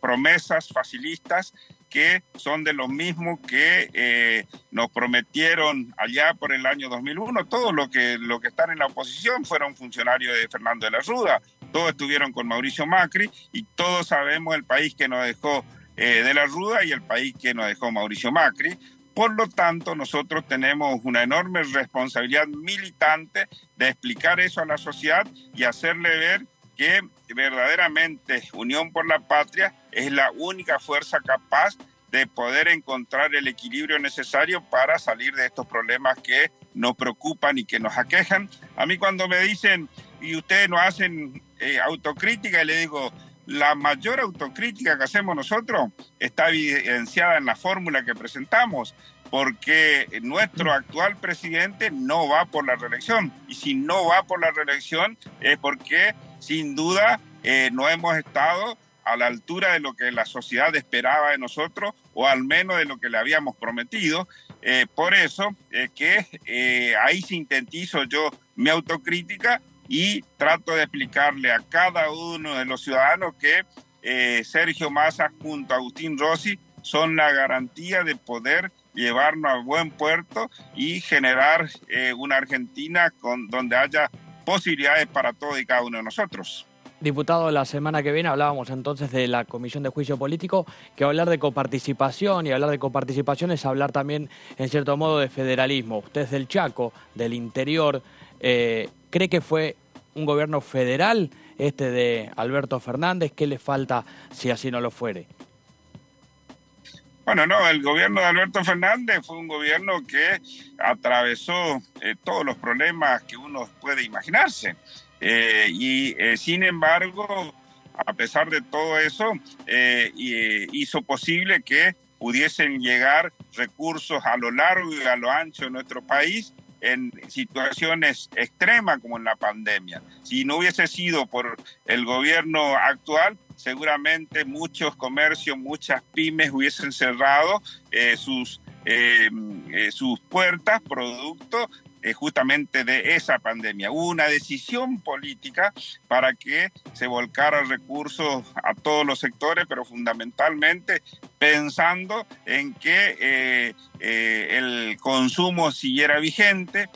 promesas facilistas que son de los mismos que nos prometieron allá por el año 2001. Todos los que están en la oposición fueron funcionarios de Fernando de la Rúa, todos estuvieron con Mauricio Macri y todos sabemos el país que nos dejó de la Rúa y el país que nos dejó Mauricio Macri. Por lo tanto, nosotros tenemos una enorme responsabilidad militante de explicar eso a la sociedad y hacerle ver que verdaderamente Unión por la Patria es la única fuerza capaz de poder encontrar el equilibrio necesario para salir de estos problemas que nos preocupan y que nos aquejan. A mí cuando me dicen, y ustedes no hacen autocrítica, y le digo, la mayor autocrítica que hacemos nosotros está evidenciada en la fórmula que presentamos, porque nuestro actual presidente no va por la reelección. Y si no va por la reelección es porque, sin duda, no hemos estado a la altura de lo que la sociedad esperaba de nosotros, o al menos de lo que le habíamos prometido. Por eso que ahí sintetizo yo mi autocrítica y trato de explicarle a cada uno de los ciudadanos que Sergio Massa junto a Agustín Rossi son la garantía de poder llevarnos a buen puerto y generar una Argentina donde haya posibilidades para todos y cada uno de nosotros. Diputado, la semana que viene hablábamos entonces de la Comisión de Juicio Político, que hablar de coparticipación, y hablar de coparticipación es hablar también, en cierto modo, de federalismo. Usted es del Chaco, del interior, ¿cree que fue un gobierno federal de Alberto Fernández? ¿Qué le falta si así no lo fuere? Bueno, no, el gobierno de Alberto Fernández fue un gobierno que atravesó todos los problemas que uno puede imaginarse. Sin embargo, a pesar de todo eso, hizo posible que pudiesen llegar recursos a lo largo y a lo ancho de nuestro país en situaciones extremas como en la pandemia. Si no hubiese sido por el gobierno actual, seguramente muchos comercios, muchas pymes hubiesen cerrado sus puertas producto justamente de esa pandemia. Hubo una decisión política para que se volcaran recursos a todos los sectores, pero fundamentalmente pensando en que el consumo siguiera vigente.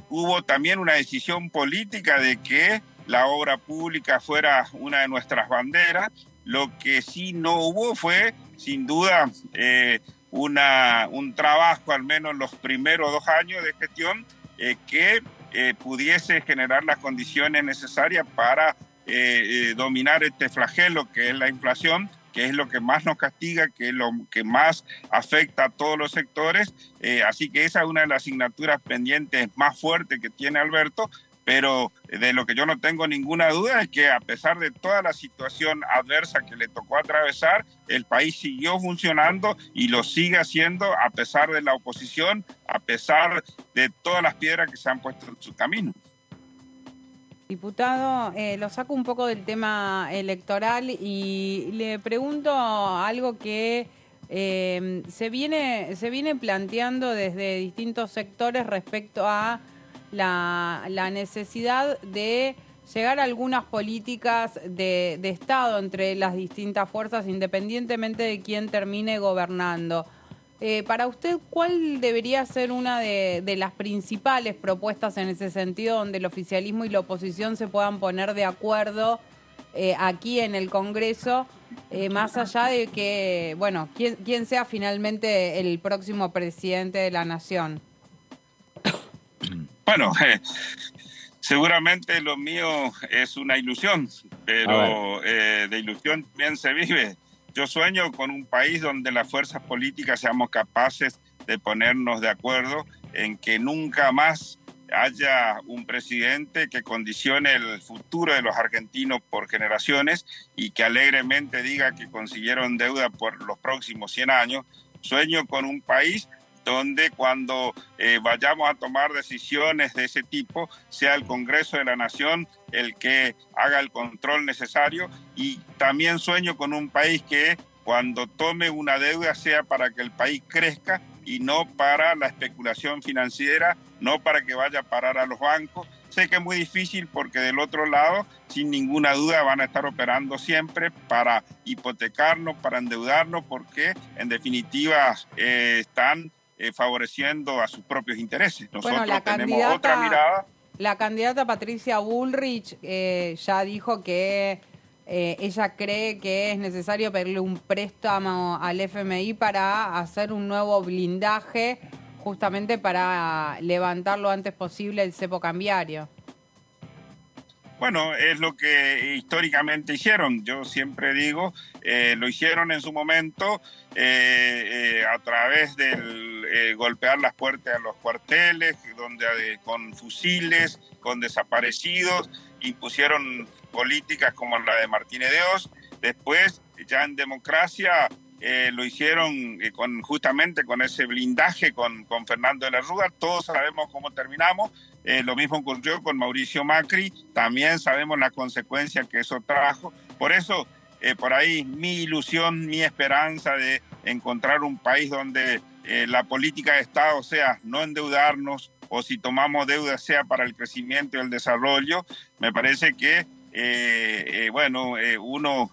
Hubo también una decisión política de que la obra pública fuera una de nuestras banderas. Lo que sí no hubo fue, sin duda, un trabajo, al menos los primeros 2 años de gestión, que pudiese generar las condiciones necesarias para dominar este flagelo que es la inflación, que es lo que más nos castiga, que es lo que más afecta a todos los sectores. Así que esa es una de las asignaturas pendientes más fuertes que tiene Alberto, pero de lo que yo no tengo ninguna duda es que a pesar de toda la situación adversa que le tocó atravesar, el país siguió funcionando y lo sigue haciendo a pesar de la oposición, a pesar de todas las piedras que se han puesto en su camino. Diputado, lo saco un poco del tema electoral y le pregunto algo que se viene planteando desde distintos sectores respecto a la necesidad de llegar a algunas políticas de Estado entre las distintas fuerzas, independientemente de quién termine gobernando. Para usted, ¿cuál debería ser una de las principales propuestas en ese sentido, donde el oficialismo y la oposición se puedan poner de acuerdo aquí en el Congreso, más allá de que, bueno, quién sea finalmente el próximo presidente de la Nación? Bueno, seguramente lo mío es una ilusión, pero de ilusión también se vive. Yo sueño con un país donde las fuerzas políticas seamos capaces de ponernos de acuerdo en que nunca más haya un presidente que condicione el futuro de los argentinos por generaciones y que alegremente diga que consiguieron deuda por los próximos 100 años. Sueño con un país donde cuando vayamos a tomar decisiones de ese tipo, sea el Congreso de la Nación el que haga el control necesario. Y también sueño con un país que cuando tome una deuda sea para que el país crezca y no para la especulación financiera, no para que vaya a parar a los bancos. Sé que es muy difícil porque del otro lado, sin ninguna duda, van a estar operando siempre para hipotecarnos, para endeudarnos, porque en definitiva están favoreciendo a sus propios intereses. Nosotros tenemos otra mirada. La candidata Patricia Bullrich ya dijo que ella cree que es necesario pedirle un préstamo al FMI para hacer un nuevo blindaje, justamente para levantar lo antes posible el cepo cambiario. Bueno, es lo que históricamente hicieron. Yo siempre digo, lo hicieron en su momento a través del golpear las puertas a los cuarteles, donde con fusiles, con desaparecidos, impusieron políticas como la de Martínez de Oz. Después, ya en democracia, lo hicieron justamente con ese blindaje con Fernando de la Rúa. Todos sabemos cómo terminamos. Lo mismo ocurrió con Mauricio Macri. También sabemos la consecuencia que eso trajo. Por eso, por ahí mi ilusión, mi esperanza de encontrar un país donde la política de Estado sea no endeudarnos, o si tomamos deuda sea para el crecimiento y el desarrollo. Me parece que uno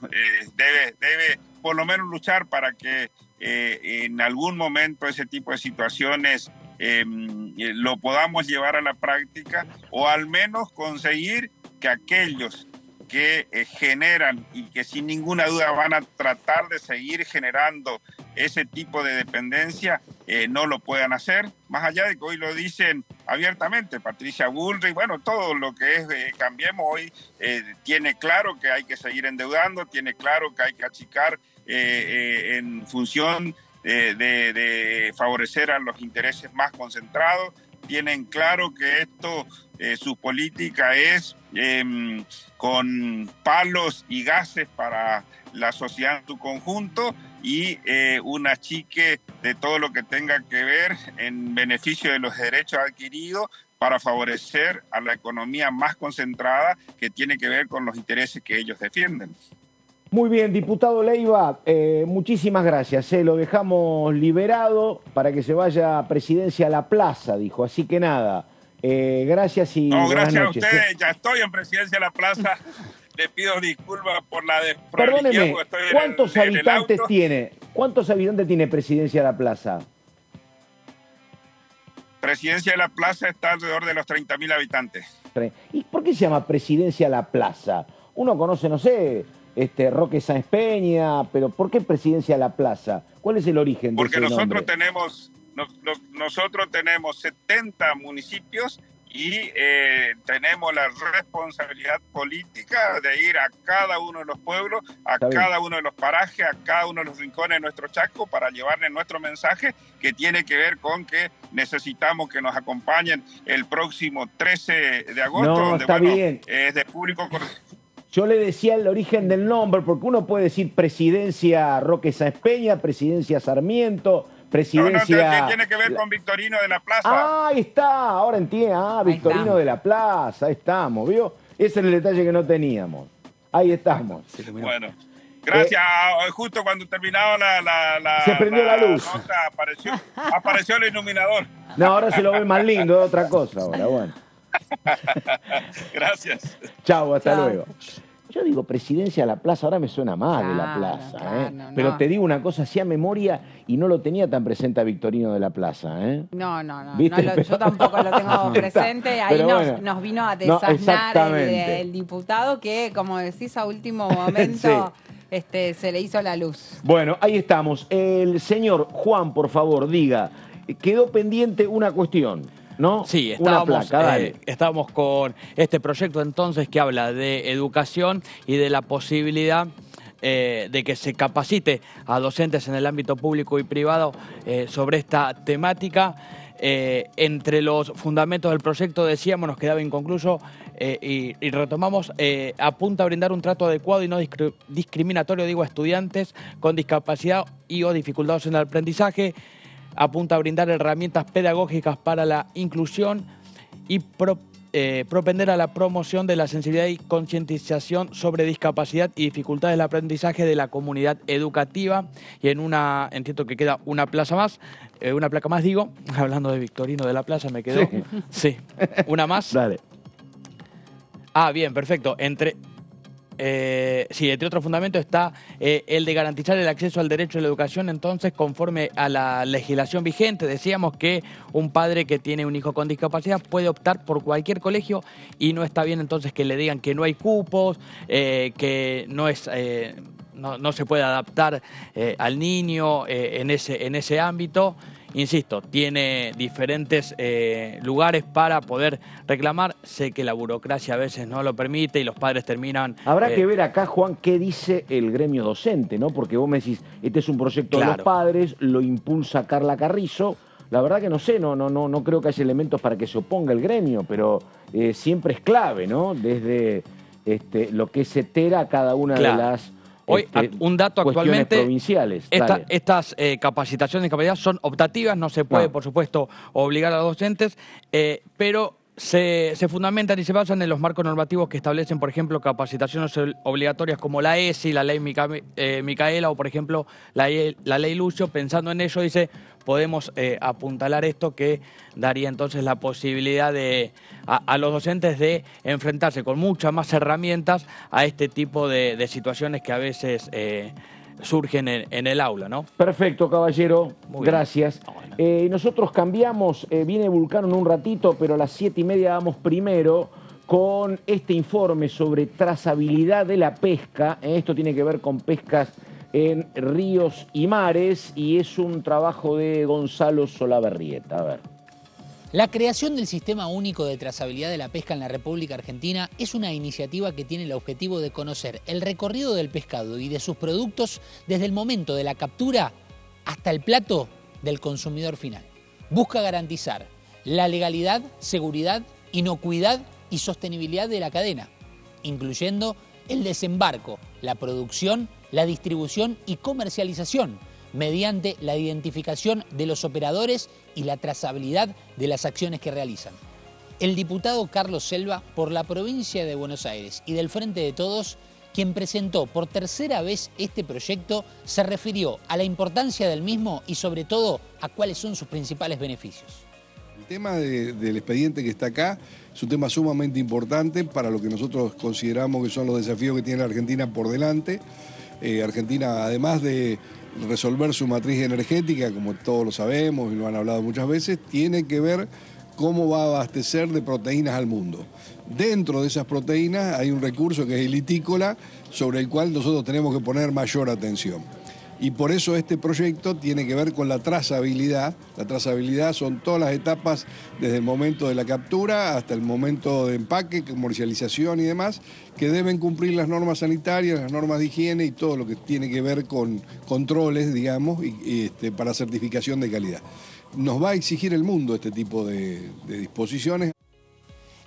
debe por lo menos luchar para que en algún momento ese tipo de situaciones lo podamos llevar a la práctica, o al menos conseguir que aquellos que generan y que sin ninguna duda van a tratar de seguir generando ese tipo de dependencia, no lo puedan hacer, más allá de que hoy lo dicen abiertamente. Patricia Bullrich, bueno, todo lo que es Cambiemos hoy tiene claro que hay que seguir endeudando, tiene claro que hay que achicar en función de favorecer a los intereses más concentrados, tienen claro que esto, su política es con palos y gases para la sociedad en su conjunto y un achique de todo lo que tenga que ver en beneficio de los derechos adquiridos para favorecer a la economía más concentrada que tiene que ver con los intereses que ellos defienden. Muy bien, diputado Leiva, muchísimas gracias. Lo dejamos liberado para que se vaya a Presidencia a la Plaza, dijo. Así que nada, gracias y no, buenas gracias noches. a ustedes, ya estoy en Presidencia de la Plaza. Le pido disculpas por la Perdóneme, ¿cuántos habitantes tiene? ¿Cuántos habitantes tiene Presidencia de la Plaza? Presidencia de la Plaza está alrededor de los 30.000 habitantes. ¿Y por qué se llama Presidencia de la Plaza? Uno conoce, no sé, Roque Sáenz Peña, pero ¿por qué Presidencia de la Plaza? ¿Cuál es el origen de ese nombre? Nosotros tenemos 70 municipios y tenemos la responsabilidad política de ir a cada uno de los pueblos, a cada uno de los parajes, a cada uno de los rincones de nuestro Chaco para llevarle nuestro mensaje que tiene que ver con que necesitamos que nos acompañen el próximo 13 de agosto, donde está bien. Es de público. Yo le decía el origen del nombre, porque uno puede decir Presidencia Roque Sáenz Peña, Presidencia Sarmiento, Presidencia... No, tiene que ver con Victorino de la Plaza. Ah, ahí está, ahora entiendo. Victorino de la Plaza, ahí estamos, ¿vio? Ese es el detalle que no teníamos. Ahí estamos. Bueno, gracias. Justo cuando terminaba se prendió la luz. Nota, apareció el iluminador. No, ahora se lo ve más lindo, es otra cosa ahora, bueno. Gracias. Chau, hasta luego. Yo digo Presidencia de la Plaza, ahora me suena más de la Plaza, pero te digo una cosa, hacía memoria y no lo tenía tan presente a Victorino de la Plaza, No, yo tampoco lo tengo presente. Ahí nos vino a desasnar el diputado que, como decís, a último momento se le hizo la luz. Bueno, ahí estamos. El señor Juan, por favor, diga, quedó pendiente una cuestión, ¿no? Sí, estábamos con este proyecto entonces que habla de educación y de la posibilidad de que se capacite a docentes en el ámbito público y privado sobre esta temática. Entre los fundamentos del proyecto, decíamos, nos quedaba inconcluso y retomamos, apunta a brindar un trato adecuado y no discriminatorio, a estudiantes con discapacidad y o dificultades en el aprendizaje. Apunta a brindar herramientas pedagógicas para la inclusión y propender a la promoción de la sensibilidad y concientización sobre discapacidad y dificultades del aprendizaje de la comunidad educativa. Y entiendo que queda una placa más, hablando de Victorino de la Plaza, me quedó. Sí, una más. Dale. Ah, bien, perfecto. Entre otros fundamentos está el de garantizar el acceso al derecho a la educación, entonces, conforme a la legislación vigente. Decíamos que un padre que tiene un hijo con discapacidad puede optar por cualquier colegio y no está bien entonces que le digan que no hay cupos, que no se puede adaptar al niño en ese ámbito. Insisto, tiene diferentes lugares para poder reclamar. Sé que la burocracia a veces no lo permite y los padres terminan... Habrá que ver acá, Juan, qué dice el gremio docente, ¿no? Porque vos me decís, este es un proyecto de los padres, lo impulsa Carla Carrizo. La verdad que no sé, no creo que haya elementos para que se oponga el gremio, pero siempre es clave, ¿no? Desde lo que es etera a cada una de las... Hoy, un dato actualmente, provinciales. Estas capacitaciones de discapacidad son optativas, no se puede, por supuesto, obligar a los docentes, pero se fundamentan y se basan en los marcos normativos que establecen, por ejemplo, capacitaciones obligatorias como la ESI, la ley Micaela o, por ejemplo, la ley Lucio. Pensando en ello, podemos apuntalar esto que daría entonces la posibilidad a los docentes de enfrentarse con muchas más herramientas a este tipo de situaciones que a veces surgen en el aula, ¿no? Perfecto, caballero. Gracias. Nosotros cambiamos, viene Vulcano en un ratito, pero a las 7:30 vamos primero con este informe sobre trazabilidad de la pesca. Esto tiene que ver con pescas en ríos y mares y es un trabajo de Gonzalo Solabarrieta. A ver. La creación del Sistema Único de Trazabilidad de la Pesca en la República Argentina es una iniciativa que tiene el objetivo de conocer el recorrido del pescado y de sus productos desde el momento de la captura hasta el plato del consumidor final. Busca garantizar la legalidad, seguridad, inocuidad y sostenibilidad de la cadena, incluyendo el desembarco, la producción, la distribución y comercialización, mediante la identificación de los operadores y la trazabilidad de las acciones que realizan. El diputado Carlos Selva, por la provincia de Buenos Aires y del Frente de Todos, quien presentó por tercera vez este proyecto, se refirió a la importancia del mismo y sobre todo a cuáles son sus principales beneficios. El tema del expediente que está acá es un tema sumamente importante para lo que nosotros consideramos que son los desafíos que tiene la Argentina por delante. Argentina, además de resolver su matriz energética, como todos lo sabemos y lo han hablado muchas veces, tiene que ver cómo va a abastecer de proteínas al mundo. Dentro de esas proteínas hay un recurso que es el litícola, sobre el cual nosotros tenemos que poner mayor atención. Y por eso este proyecto tiene que ver con la trazabilidad. La trazabilidad son todas las etapas desde el momento de la captura hasta el momento de empaque, comercialización y demás, que deben cumplir las normas sanitarias, las normas de higiene y todo lo que tiene que ver con controles, digamos, para certificación de calidad. Nos va a exigir el mundo este tipo de disposiciones.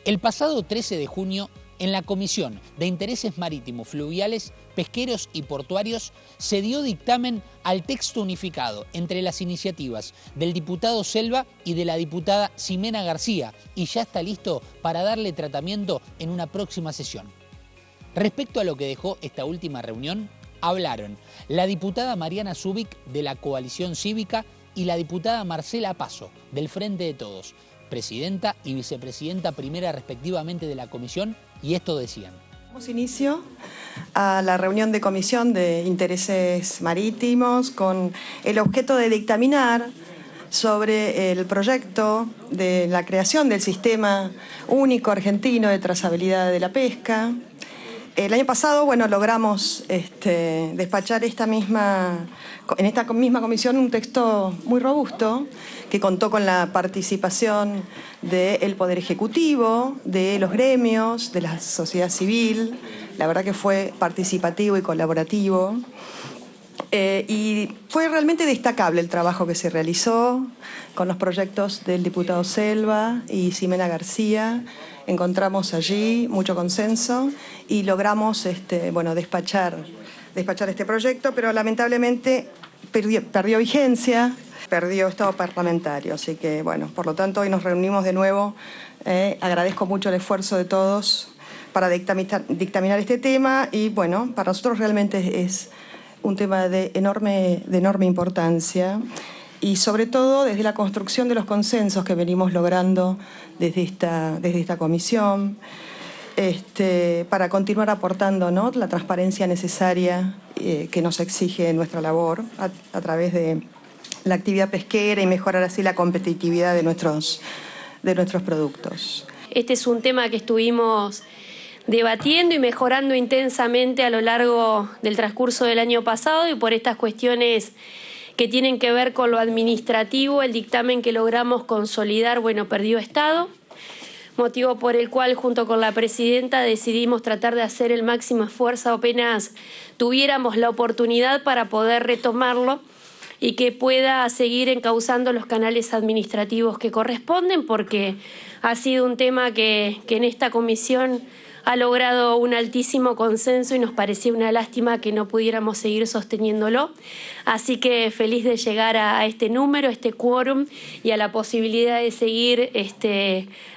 El pasado 13 de junio, en la Comisión de Intereses Marítimos, Fluviales, Pesqueros y Portuarios, se dio dictamen al texto unificado entre las iniciativas del diputado Selva y de la diputada Ximena García, y ya está listo para darle tratamiento en una próxima sesión. Respecto a lo que dejó esta última reunión, hablaron la diputada Mariana Zubik de la Coalición Cívica y la diputada Marcela Paso del Frente de Todos, presidenta y vicepresidenta primera respectivamente de la comisión, y esto decían. Damos inicio a la reunión de Comisión de Intereses Marítimos con el objeto de dictaminar sobre el proyecto de la creación del Sistema Único Argentino de Trazabilidad de la Pesca. El año pasado, logramos despachar en esta misma comisión un texto muy robusto que contó con la participación del Poder Ejecutivo, de los gremios, de la sociedad civil. La verdad que fue participativo y colaborativo. Y fue realmente destacable el trabajo que se realizó con los proyectos del diputado Selva y Ximena García. Encontramos allí mucho consenso y logramos despachar este proyecto, pero lamentablemente perdió vigencia, perdió estado parlamentario. Así que, por lo tanto, hoy nos reunimos de nuevo. Agradezco mucho el esfuerzo de todos para dictaminar este tema y, para nosotros realmente es un tema de enorme importancia y, sobre todo, desde la construcción de los consensos que venimos logrando desde esta comisión, para continuar aportando, ¿no?, la transparencia necesaria que nos exige nuestra labor a través de la actividad pesquera y mejorar así la competitividad de nuestros productos. Este es un tema que estuvimos debatiendo y mejorando intensamente a lo largo del transcurso del año pasado, y por estas cuestiones que tienen que ver con lo administrativo, el dictamen que logramos consolidar, perdió estado, motivo por el cual junto con la presidenta decidimos tratar de hacer el máximo esfuerzo apenas tuviéramos la oportunidad para poder retomarlo y que pueda seguir encauzando los canales administrativos que corresponden, porque ha sido un tema que en esta comisión ha logrado un altísimo consenso y nos parecía una lástima que no pudiéramos seguir sosteniéndolo. Así que feliz de llegar a este número, a este quórum y a la posibilidad de seguir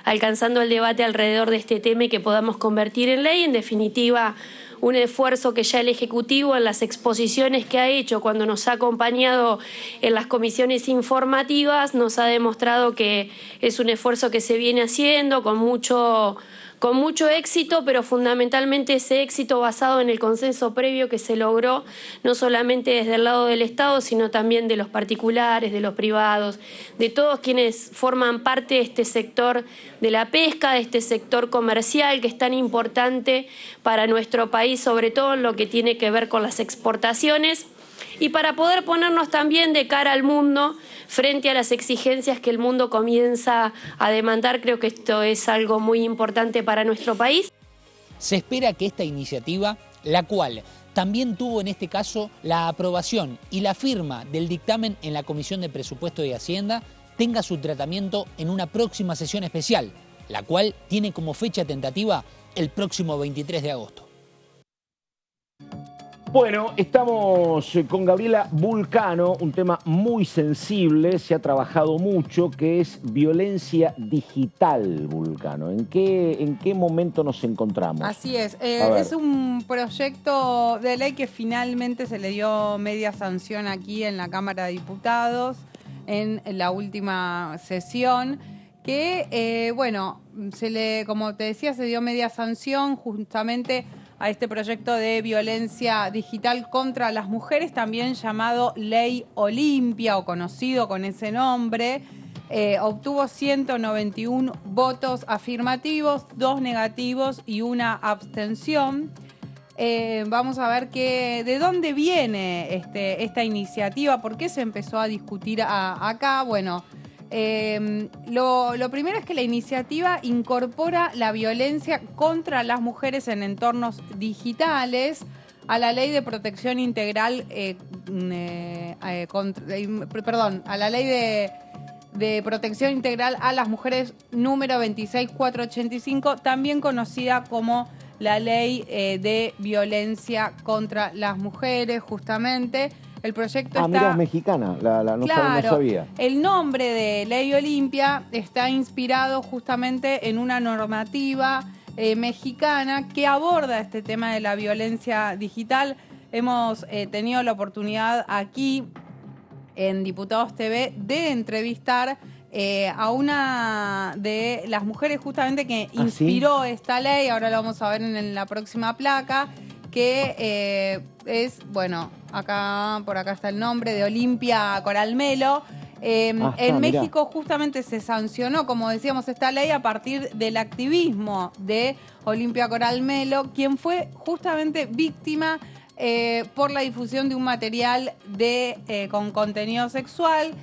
alcanzando el debate alrededor de este tema y que podamos convertir en ley. En definitiva, un esfuerzo que ya el Ejecutivo en las exposiciones que ha hecho cuando nos ha acompañado en las comisiones informativas nos ha demostrado que es un esfuerzo que se viene haciendo con mucho con mucho éxito, pero fundamentalmente ese éxito basado en el consenso previo que se logró no solamente desde el lado del Estado, sino también de los particulares, de los privados, de todos quienes forman parte de este sector de la pesca, de este sector comercial que es tan importante para nuestro país, sobre todo en lo que tiene que ver con las exportaciones, y para poder ponernos también de cara al mundo frente a las exigencias que el mundo comienza a demandar. Creo que esto es algo muy importante para nuestro país. Se espera que esta iniciativa, la cual también tuvo en este caso la aprobación y la firma del dictamen en la Comisión de Presupuesto y Hacienda, tenga su tratamiento en una próxima sesión especial, la cual tiene como fecha tentativa el próximo 23 de agosto. Bueno, estamos con Gabriela Vulcano, un tema muy sensible, se ha trabajado mucho, que es violencia digital, Vulcano. ¿En qué momento nos encontramos? Así es un proyecto de ley que finalmente se le dio media sanción aquí en la Cámara de Diputados en la última sesión, que, como te decía, se dio media sanción justamente a este proyecto de violencia digital contra las mujeres, también llamado Ley Olimpia o conocido con ese nombre. Obtuvo 191 votos afirmativos, 2 negativos y 1 abstención. Vamos a ver de dónde viene esta iniciativa, por qué se empezó a discutir acá. Bueno, lo primero es que la iniciativa incorpora la violencia contra las mujeres en entornos digitales a la Ley de Protección Integral, a la Ley de Protección Integral a las Mujeres número 26485, también conocida como la Ley de Violencia contra las Mujeres, justamente. El proyecto está... mira, es mexicana, no sabía. El nombre de Ley Olimpia está inspirado justamente en una normativa mexicana que aborda este tema de la violencia digital. Hemos tenido la oportunidad aquí en Diputados TV de entrevistar a una de las mujeres justamente que inspiró esta ley. Ahora lo vamos a ver en la próxima placa, que es, por acá está el nombre, de Olimpia Coral Melo. En México justamente se sancionó, como decíamos, esta ley a partir del activismo de Olimpia Coral Melo, quien fue justamente víctima por la difusión de un material con contenido sexual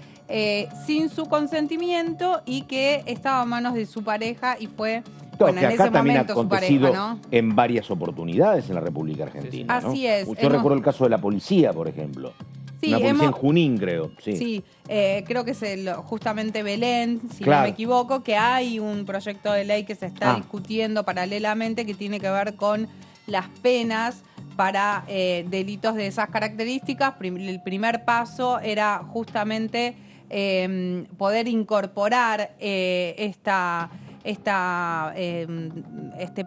sin su consentimiento y que estaba a manos de su pareja y fue... que acá también ha acontecido en varias oportunidades en la República Argentina. Así es. Yo recuerdo el caso de la policía, por ejemplo. Sí, una policía en Junín, creo. Sí, creo que es justamente Belén, si no me equivoco, que hay un proyecto de ley que se está discutiendo paralelamente que tiene que ver con las penas para delitos de esas características. El primer paso era justamente poder incorporar este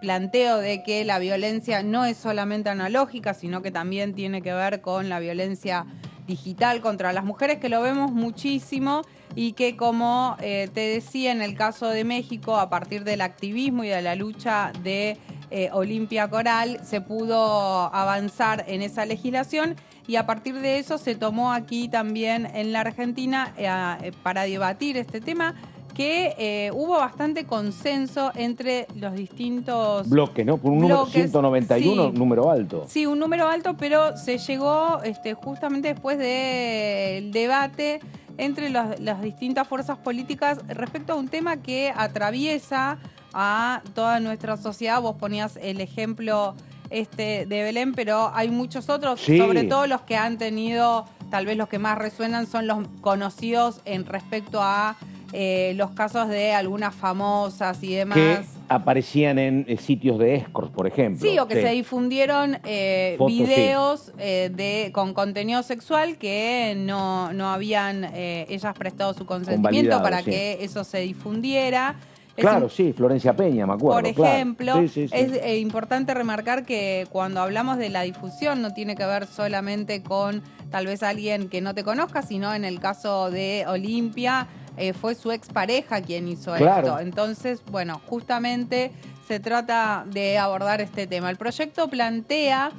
planteo de que la violencia no es solamente analógica, sino que también tiene que ver con la violencia digital contra las mujeres, que lo vemos muchísimo y que, como te decía, en el caso de México, a partir del activismo y de la lucha de Olimpia Coral, se pudo avanzar en esa legislación y a partir de eso se tomó aquí también en la Argentina para debatir este tema, que hubo bastante consenso entre los distintos bloques, ¿no? Por un número 191, sí, número alto. Sí, un número alto, pero se llegó justamente después del debate entre las distintas fuerzas políticas respecto a un tema que atraviesa a toda nuestra sociedad. Vos ponías el ejemplo de Belén, pero hay muchos otros, sobre todo los que han tenido, tal vez los que más resuenan son los conocidos en respecto a los casos de algunas famosas y demás. Que aparecían en sitios de escorts, por ejemplo. Sí, o que se difundieron videos con contenido sexual que no habían ellas prestado su consentimiento para que eso se difundiera. Claro, Florencia Peña, me acuerdo. Por ejemplo, es importante remarcar que cuando hablamos de la difusión no tiene que ver solamente con tal vez alguien que no te conozca, sino en el caso de Olimpia, fue su expareja quien hizo esto. Entonces, justamente se trata de abordar este tema. El proyecto plantea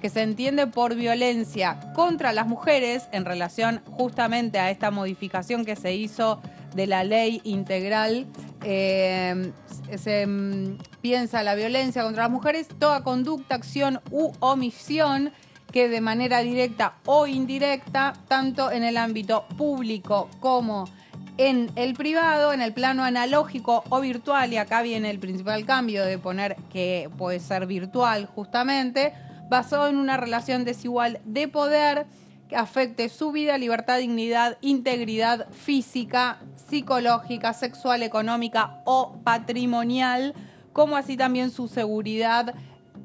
que se entiende por violencia contra las mujeres en relación justamente a esta modificación que se hizo de la ley integral. Se piensa la violencia contra las mujeres, toda conducta, acción u omisión que de manera directa o indirecta, tanto en el ámbito público como en el privado, en el plano analógico o virtual, y acá viene el principal cambio de poner que puede ser virtual justamente, basado en una relación desigual de poder que afecte su vida, libertad, dignidad, integridad física, psicológica, sexual, económica o patrimonial, como así también su seguridad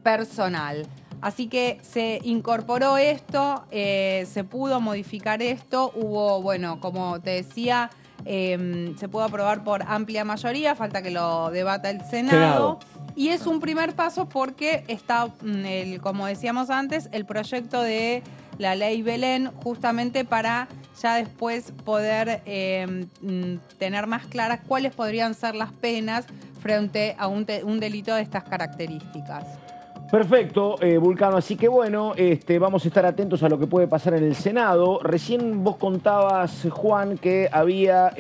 personal. Así que se incorporó esto, se pudo modificar esto, hubo, bueno, como te decía, se pudo aprobar por amplia mayoría, falta que lo debata el Senado. Y es un primer paso porque está, como decíamos antes, el proyecto de la ley Belén, justamente para ya después poder tener más claras cuáles podrían ser las penas frente a un delito de estas características. Perfecto, Vulcano. Así que bueno, vamos a estar atentos a lo que puede pasar en el Senado. Recién vos contabas, Juan, que había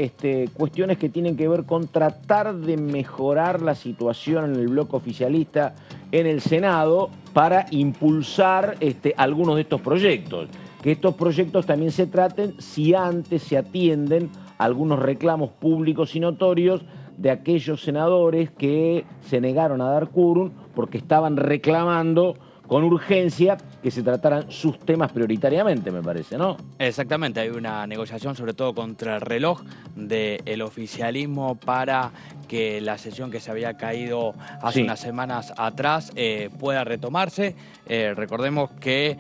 cuestiones que tienen que ver con tratar de mejorar la situación en el bloque oficialista en el Senado para impulsar algunos de estos proyectos. Que estos proyectos también se traten si antes se atienden algunos reclamos públicos y notorios de aquellos senadores que se negaron a dar quórum porque estaban reclamando con urgencia que se trataran sus temas prioritariamente, me parece, ¿no? Exactamente, hay una negociación sobre todo contra el reloj del oficialismo para que la sesión que se había caído hace unas semanas atrás pueda retomarse. Recordemos que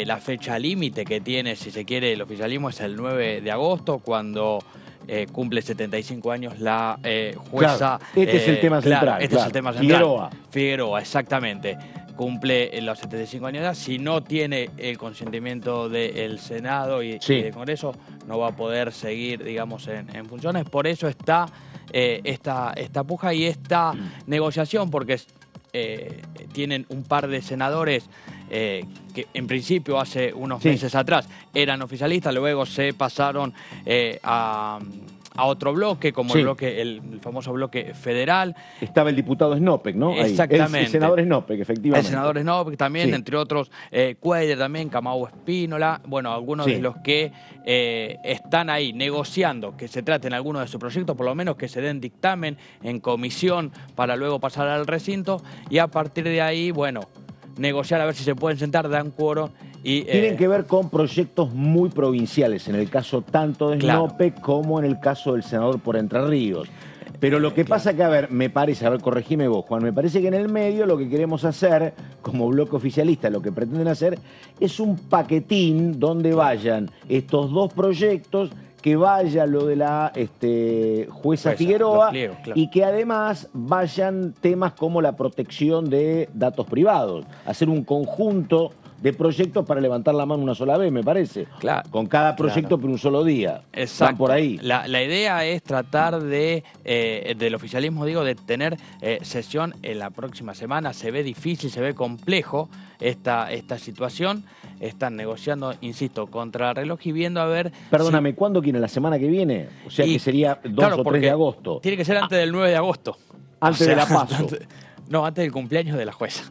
la fecha límite que tiene, si se quiere, el oficialismo es el 9 de agosto, cuando cumple 75 años la jueza. Claro, este es el tema central. Este es el tema central. Figueroa, exactamente. Cumple los 75 años de edad. Si no tiene el consentimiento del Senado y del Congreso, no va a poder seguir, digamos, en funciones. Por eso está esta puja y esta negociación, porque tienen un par de senadores que en principio hace unos meses atrás eran oficialistas, luego se pasaron a otro bloque, como el famoso bloque federal. Estaba el diputado Snopek, ¿no? Exactamente. El senador Snopek, efectivamente. El senador Snopek también, entre otros, Cuellar también, Camau Espínola, bueno, algunos de los que están ahí negociando que se traten algunos de sus proyectos, por lo menos que se den dictamen en comisión para luego pasar al recinto, y a partir de ahí, bueno, negociar a ver si se pueden sentar, dan quórum. Tienen que ver con proyectos muy provinciales, en el caso tanto de Snopek como en el caso del senador por Entre Ríos. Pero lo que pasa que, a ver, me parece, a ver, corregime vos, Juan, me parece que en el medio lo que queremos hacer, como bloque oficialista, lo que pretenden hacer es un paquetín donde vayan estos dos proyectos, que vaya lo de la jueza Figueroa y que además vayan temas como la protección de datos privados, hacer un conjunto de proyectos para levantar la mano una sola vez, me parece. Con cada proyecto por un solo día. Exacto. Van por ahí. La idea es tratar del oficialismo, digo, de tener sesión en la próxima semana. Se ve difícil, se ve complejo esta situación. Están negociando, insisto, contra el reloj y viendo a ver... Perdóname, ¿cuándo quieren? ¿La semana que viene? O sea, que sería 2 o 3 de agosto. Tiene que ser antes del 9 de agosto. Antes de la PASO. No, antes del cumpleaños de la jueza.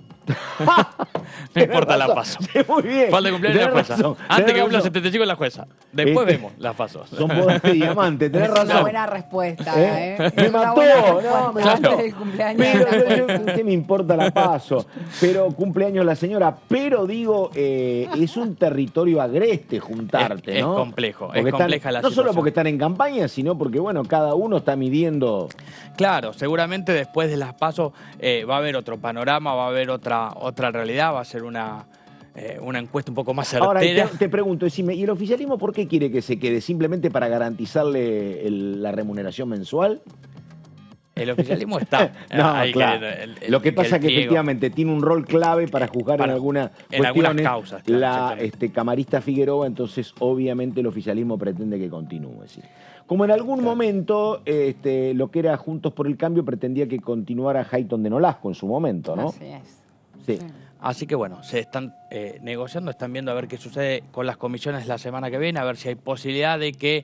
No importa la PASO. Sí, muy bien. Falta el cumpleaños de la jueza. Antes que cumpla 75 la jueza. Después vemos las PASO. Son bodas de diamante, tenés razón. Es una buena respuesta, Me mató, no, me mató. Antes del cumpleaños. Pero ¿qué me importa la PASO? Pero cumpleaños la señora. Pero digo, es un territorio agreste juntarte, ¿no? Es complejo, porque es compleja la situación. No solo porque están en campaña, sino porque, bueno, cada uno está midiendo... Claro, seguramente después de las PASO va a haber otro panorama, va a haber otra realidad, va a ser una encuesta un poco más certera. Ahora, te pregunto, decime, ¿y el oficialismo por qué quiere que se quede? ¿Simplemente para garantizarle la remuneración mensual? El oficialismo está. No, ahí claro. Lo que pasa es que efectivamente tiene un rol clave para juzgar en algunas causas. Claro, la camarista Figueroa, entonces obviamente el oficialismo pretende que continúe. ¿Sí? Como en algún momento lo que era Juntos por el Cambio pretendía que continuara Hayton de Nolasco en su momento, ¿no? Así es. Sí. Así que bueno, se están negociando, están viendo a ver qué sucede con las comisiones la semana que viene, a ver si hay posibilidad de que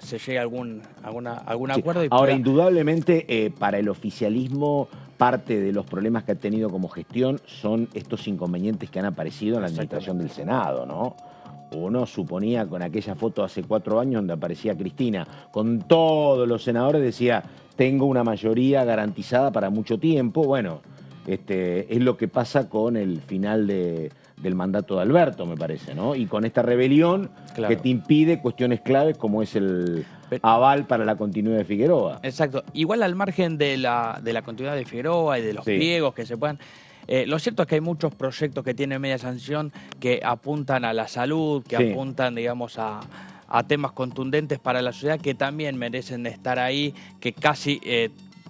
se llegue a algún acuerdo. Y ahora, indudablemente, para el oficialismo, parte de los problemas que ha tenido como gestión son estos inconvenientes que han aparecido en la administración del Senado, ¿no? Uno suponía con aquella foto hace 4 años donde aparecía Cristina, con todos los senadores, decía, tengo una mayoría garantizada para mucho tiempo. Bueno, es lo que pasa con el final del mandato de Alberto, me parece, ¿no? Y con esta rebelión que te impide cuestiones claves como es el aval para la continuidad de Figueroa. Exacto. Igual al margen de la continuidad de Figueroa y de los pliegos que se puedan... lo cierto es que hay muchos proyectos que tienen media sanción que apuntan a la salud, que apuntan, digamos, a temas contundentes para la sociedad que también merecen estar ahí, que casi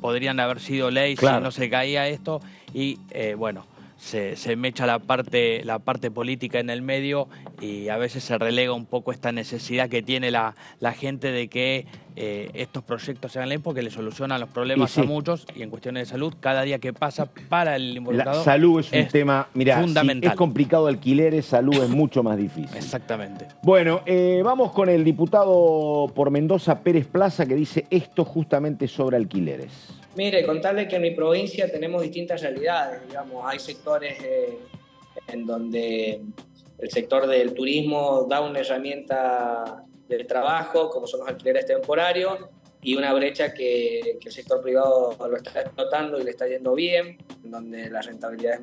podrían haber sido ley si no se caía esto. Y bueno, se mecha la parte política en el medio y a veces se relega un poco esta necesidad que tiene la gente de que estos proyectos se hagan ley porque le solucionan los problemas a muchos, y en cuestiones de salud, cada día que pasa para el involucrado... La salud es un tema, mirá, fundamental. Si es complicado alquileres, salud es mucho más difícil. Exactamente. Bueno, vamos con el diputado por Mendoza, Pérez Plaza, que dice esto justamente sobre alquileres. Mire, contarle que en mi provincia tenemos distintas realidades, digamos, hay sectores en donde el sector del turismo da una herramienta de trabajo, como son los alquileres temporarios, y una brecha que el sector privado lo está explotando y le está yendo bien, en donde la rentabilidad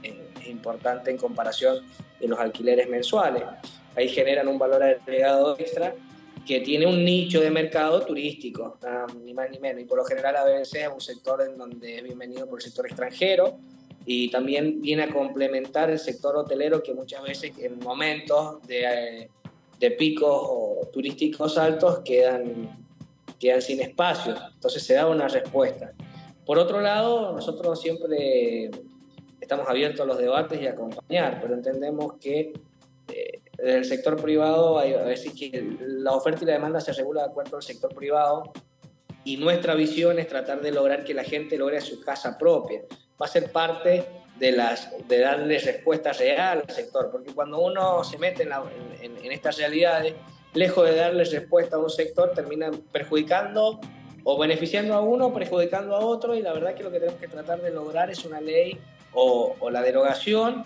es importante en comparación de los alquileres mensuales. Ahí generan un valor agregado extra que tiene un nicho de mercado turístico, ni más ni menos, y por lo general a veces es un sector en donde es bienvenido por el sector extranjero, y también viene a complementar el sector hotelero, que muchas veces en momentos de picos turísticos altos quedan sin espacio, entonces se da una respuesta. Por otro lado, nosotros siempre estamos abiertos a los debates y a acompañar, pero entendemos que desde el sector privado, a decir que la oferta y la demanda se regula de acuerdo al sector privado, y nuestra visión es tratar de lograr que la gente logre su casa propia. Va a ser parte de darle respuesta real al sector, porque cuando uno se mete en estas realidades, lejos de darle respuesta a un sector, termina perjudicando o beneficiando a uno, perjudicando a otro, y la verdad que lo que tenemos que tratar de lograr es una ley o la derogación,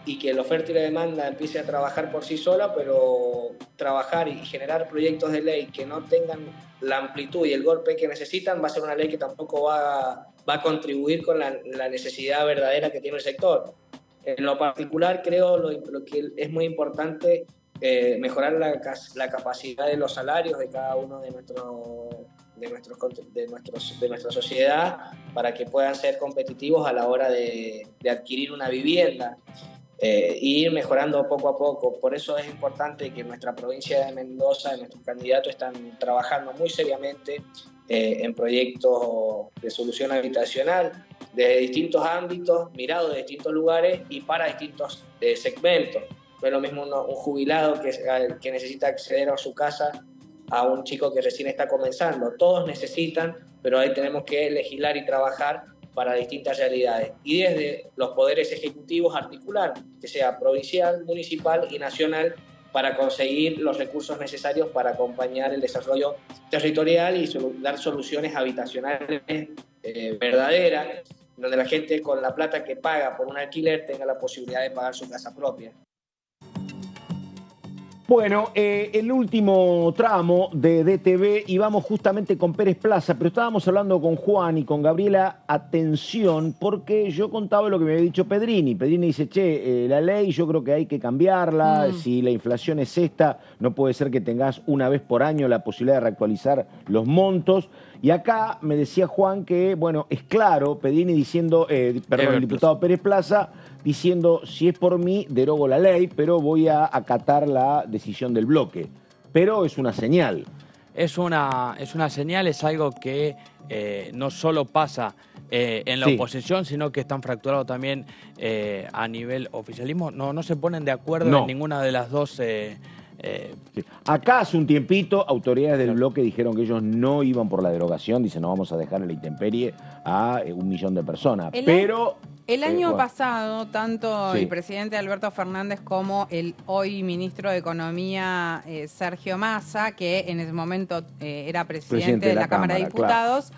y que la oferta y la demanda empiece a trabajar por sí sola, pero trabajar y generar proyectos de ley que no tengan la amplitud y el golpe que necesitan va a ser una ley que tampoco va a contribuir con la necesidad verdadera que tiene el sector. En lo particular, creo lo que es muy importante mejorar la capacidad de los salarios de cada uno de nuestra sociedad, para que puedan ser competitivos a la hora de adquirir una vivienda. Y ir mejorando poco a poco. Por eso es importante que en nuestra provincia de Mendoza, nuestros candidatos están trabajando muy seriamente en proyectos de solución habitacional de distintos ámbitos, mirados de distintos lugares y para distintos segmentos. No es lo mismo un jubilado que necesita acceder a su casa a un chico que recién está comenzando. Todos necesitan, pero ahí tenemos que legislar y trabajar para distintas realidades, y desde los poderes ejecutivos articular, que sea provincial, municipal y nacional, para conseguir los recursos necesarios para acompañar el desarrollo territorial y dar soluciones habitacionales verdaderas, donde la gente con la plata que paga por un alquiler tenga la posibilidad de pagar su casa propia. Bueno, el último tramo de DTV, y vamos justamente con Pérez Plaza, pero estábamos hablando con Juan y con Gabriela, atención, porque yo contaba lo que me había dicho Pedrini. Pedrini dice, che, la ley yo creo que hay que cambiarla, si la inflación es esta, no puede ser que tengas una vez por año la posibilidad de reactualizar los montos. Y acá me decía Juan que, bueno, es claro, Pedrini diciendo, perdón, el diputado Pérez Plaza, diciendo, si es por mí, derogo la ley, pero voy a acatar la decisión del bloque. Pero es una señal. Es una señal, es algo que no solo pasa en la oposición, sino que están fracturados también a nivel oficialismo. No se ponen de acuerdo en ninguna de las dos Sí. Acá hace un tiempito, autoridades del bloque dijeron que ellos no iban por la derogación, dicen no vamos a dejar a la intemperie a 1 millón de personas. El año bueno. pasado, tanto Sí. el presidente Alberto Fernández como el hoy ministro de Economía Sergio Massa, que en ese momento era presidente de la Cámara de Diputados,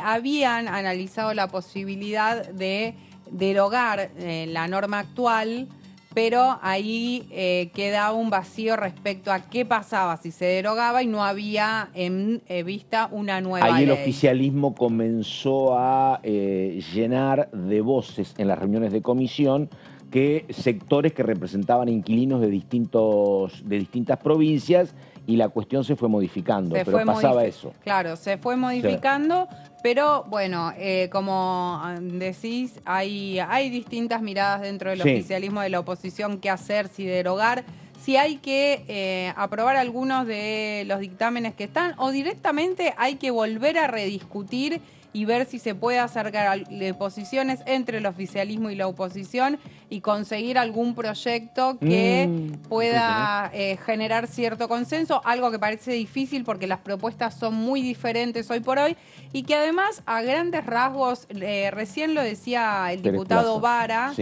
habían analizado la posibilidad de derogar la norma actual, pero ahí quedaba un vacío respecto a qué pasaba si se derogaba y no había en vista una nueva ley. Ahí el oficialismo comenzó a llenar de voces en las reuniones de comisión que sectores que representaban inquilinos de distintas provincias, y la cuestión se fue modificando, pero pasaba eso. Claro, se fue modificando, pero bueno, como decís, hay distintas miradas dentro del oficialismo, de la oposición, qué hacer, si derogar, si hay que aprobar algunos de los dictámenes que están, o directamente hay que volver a rediscutir y ver si se puede acercar posiciones entre el oficialismo y la oposición y conseguir algún proyecto que pueda generar cierto consenso, algo que parece difícil porque las propuestas son muy diferentes hoy por hoy, y que además a grandes rasgos, recién lo decía el diputado Vara,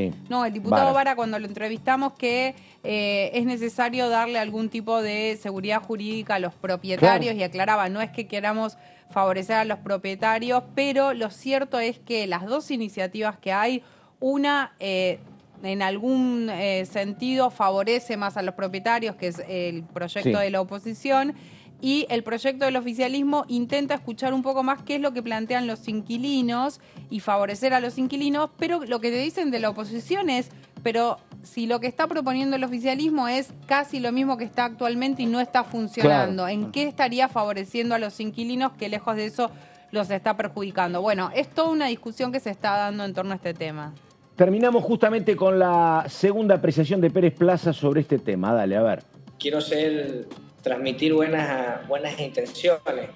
Vara cuando lo entrevistamos, que es necesario darle algún tipo de seguridad jurídica a los propietarios, y aclaraba, no es que queramos favorecer a los propietarios, pero lo cierto es que las dos iniciativas que hay, una en algún sentido favorece más a los propietarios, que es el proyecto de la oposición, y el proyecto del oficialismo intenta escuchar un poco más qué es lo que plantean los inquilinos y favorecer a los inquilinos, pero lo que te dicen de la oposición es, pero si lo que está proponiendo el oficialismo es casi lo mismo que está actualmente y no está funcionando, ¿en qué estaría favoreciendo a los inquilinos que lejos de eso los está perjudicando? Bueno, es toda una discusión que se está dando en torno a este tema. Terminamos justamente con la segunda apreciación de Pérez Plaza sobre este tema. Dale, a ver. Quiero transmitir buenas intenciones.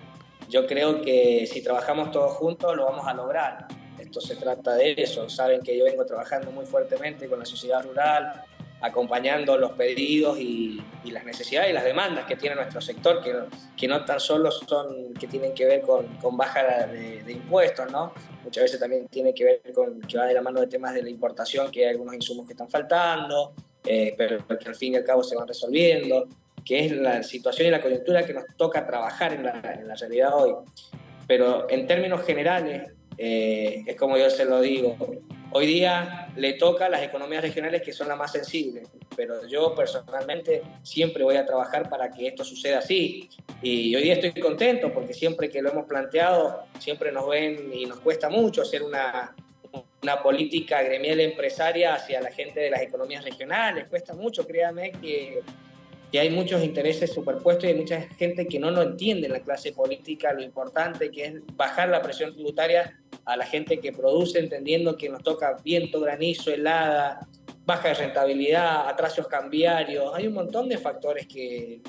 Yo creo que si trabajamos todos juntos lo vamos a lograr. Esto se trata de eso. Saben que yo vengo trabajando muy fuertemente con la sociedad rural, acompañando los pedidos y las necesidades y las demandas que tiene nuestro sector, que no tan solo son que tienen que ver con baja de impuestos, ¿no? Muchas veces también tiene que ver con que va de la mano de temas de la importación, que hay algunos insumos que están faltando, pero que al fin y al cabo se van resolviendo, que es la situación y la coyuntura que nos toca trabajar en la realidad hoy. Pero en términos generales, es como yo se lo digo, hoy día le toca a las economías regionales, que son las más sensibles, pero yo personalmente siempre voy a trabajar para que esto suceda así, y hoy día estoy contento porque siempre que lo hemos planteado siempre nos ven y nos cuesta mucho hacer una política gremial empresaria hacia la gente de las economías regionales, cuesta mucho, créanme que hay muchos intereses superpuestos y hay mucha gente que no lo entiende en la clase política, lo importante que es bajar la presión tributaria a la gente que produce, entendiendo que nos toca viento, granizo, helada, baja de rentabilidad, atrasos cambiarios, hay un montón de factores que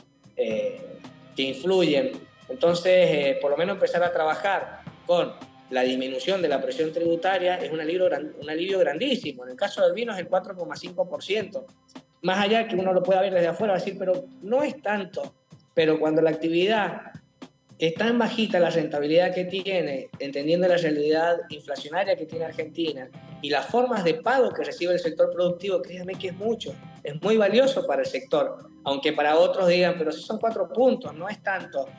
influyen. Entonces, por lo menos empezar a trabajar con la disminución de la presión tributaria es un alivio grandísimo. En el caso del vino es el 4,5%. Más allá que uno lo pueda ver desde afuera, va a decir, pero no es tanto. Pero cuando la actividad es tan bajita, la rentabilidad que tiene, entendiendo la realidad inflacionaria que tiene Argentina y las formas de pago que recibe el sector productivo, créanme que es mucho, es muy valioso para el sector, aunque para otros digan, pero si son 4 puntos, no es tanto.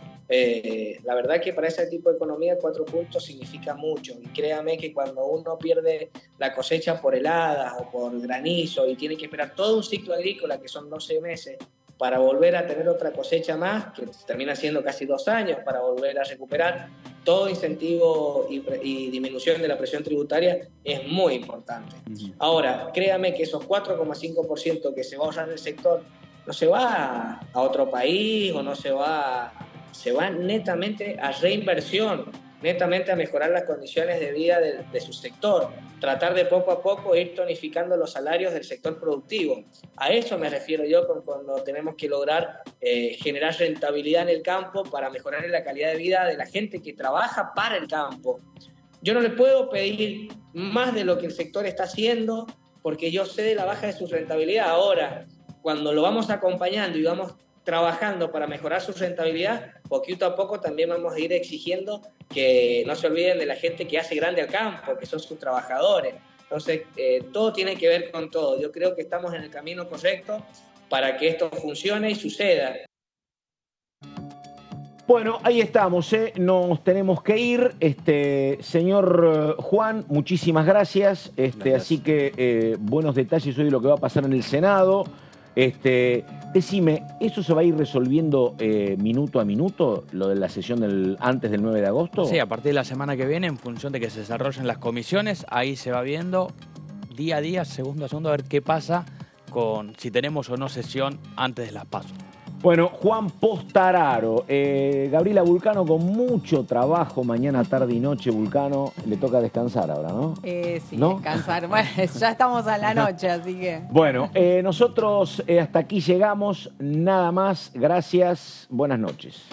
La verdad que para ese tipo de economía 4 puntos significa mucho, y créame que cuando uno pierde la cosecha por heladas o por granizo y tiene que esperar todo un ciclo agrícola que son 12 meses para volver a tener otra cosecha más, que termina siendo casi 2 años para volver a recuperar, todo incentivo y disminución de la presión tributaria es muy importante. Ahora, créame que esos 4,5% que se va a ahorrar el sector no se va a otro país o no se va netamente a reinversión, netamente a mejorar las condiciones de vida de su sector, tratar de poco a poco ir tonificando los salarios del sector productivo. A eso me refiero yo cuando tenemos que lograr generar rentabilidad en el campo para mejorar la calidad de vida de la gente que trabaja para el campo. Yo no le puedo pedir más de lo que el sector está haciendo porque yo sé de la baja de su rentabilidad. Ahora, cuando lo vamos acompañando y vamos trabajando para mejorar su rentabilidad, poquito a poco también vamos a ir exigiendo que no se olviden de la gente que hace grande al campo, que son sus trabajadores. Entonces, todo tiene que ver con todo. Yo creo que estamos en el camino correcto para que esto funcione y suceda. Bueno, ahí estamos, nos tenemos que ir. Señor Juan, muchísimas gracias. Así que buenos detalles hoy de lo que va a pasar en el Senado. Decime, ¿eso se va a ir resolviendo minuto a minuto, lo de la sesión antes del 9 de agosto? Sí, a partir de la semana que viene, en función de que se desarrollen las comisiones, ahí se va viendo día a día, segundo a segundo, a ver qué pasa con si tenemos o no sesión antes de las PASO. Bueno, Juan Postararo, Gabriela Vulcano con mucho trabajo mañana, tarde y noche. Vulcano, le toca descansar ahora, ¿no? Sí, ¿no? descansar. Bueno, ya estamos a la noche, así que... Bueno, nosotros hasta aquí llegamos, nada más. Gracias, buenas noches.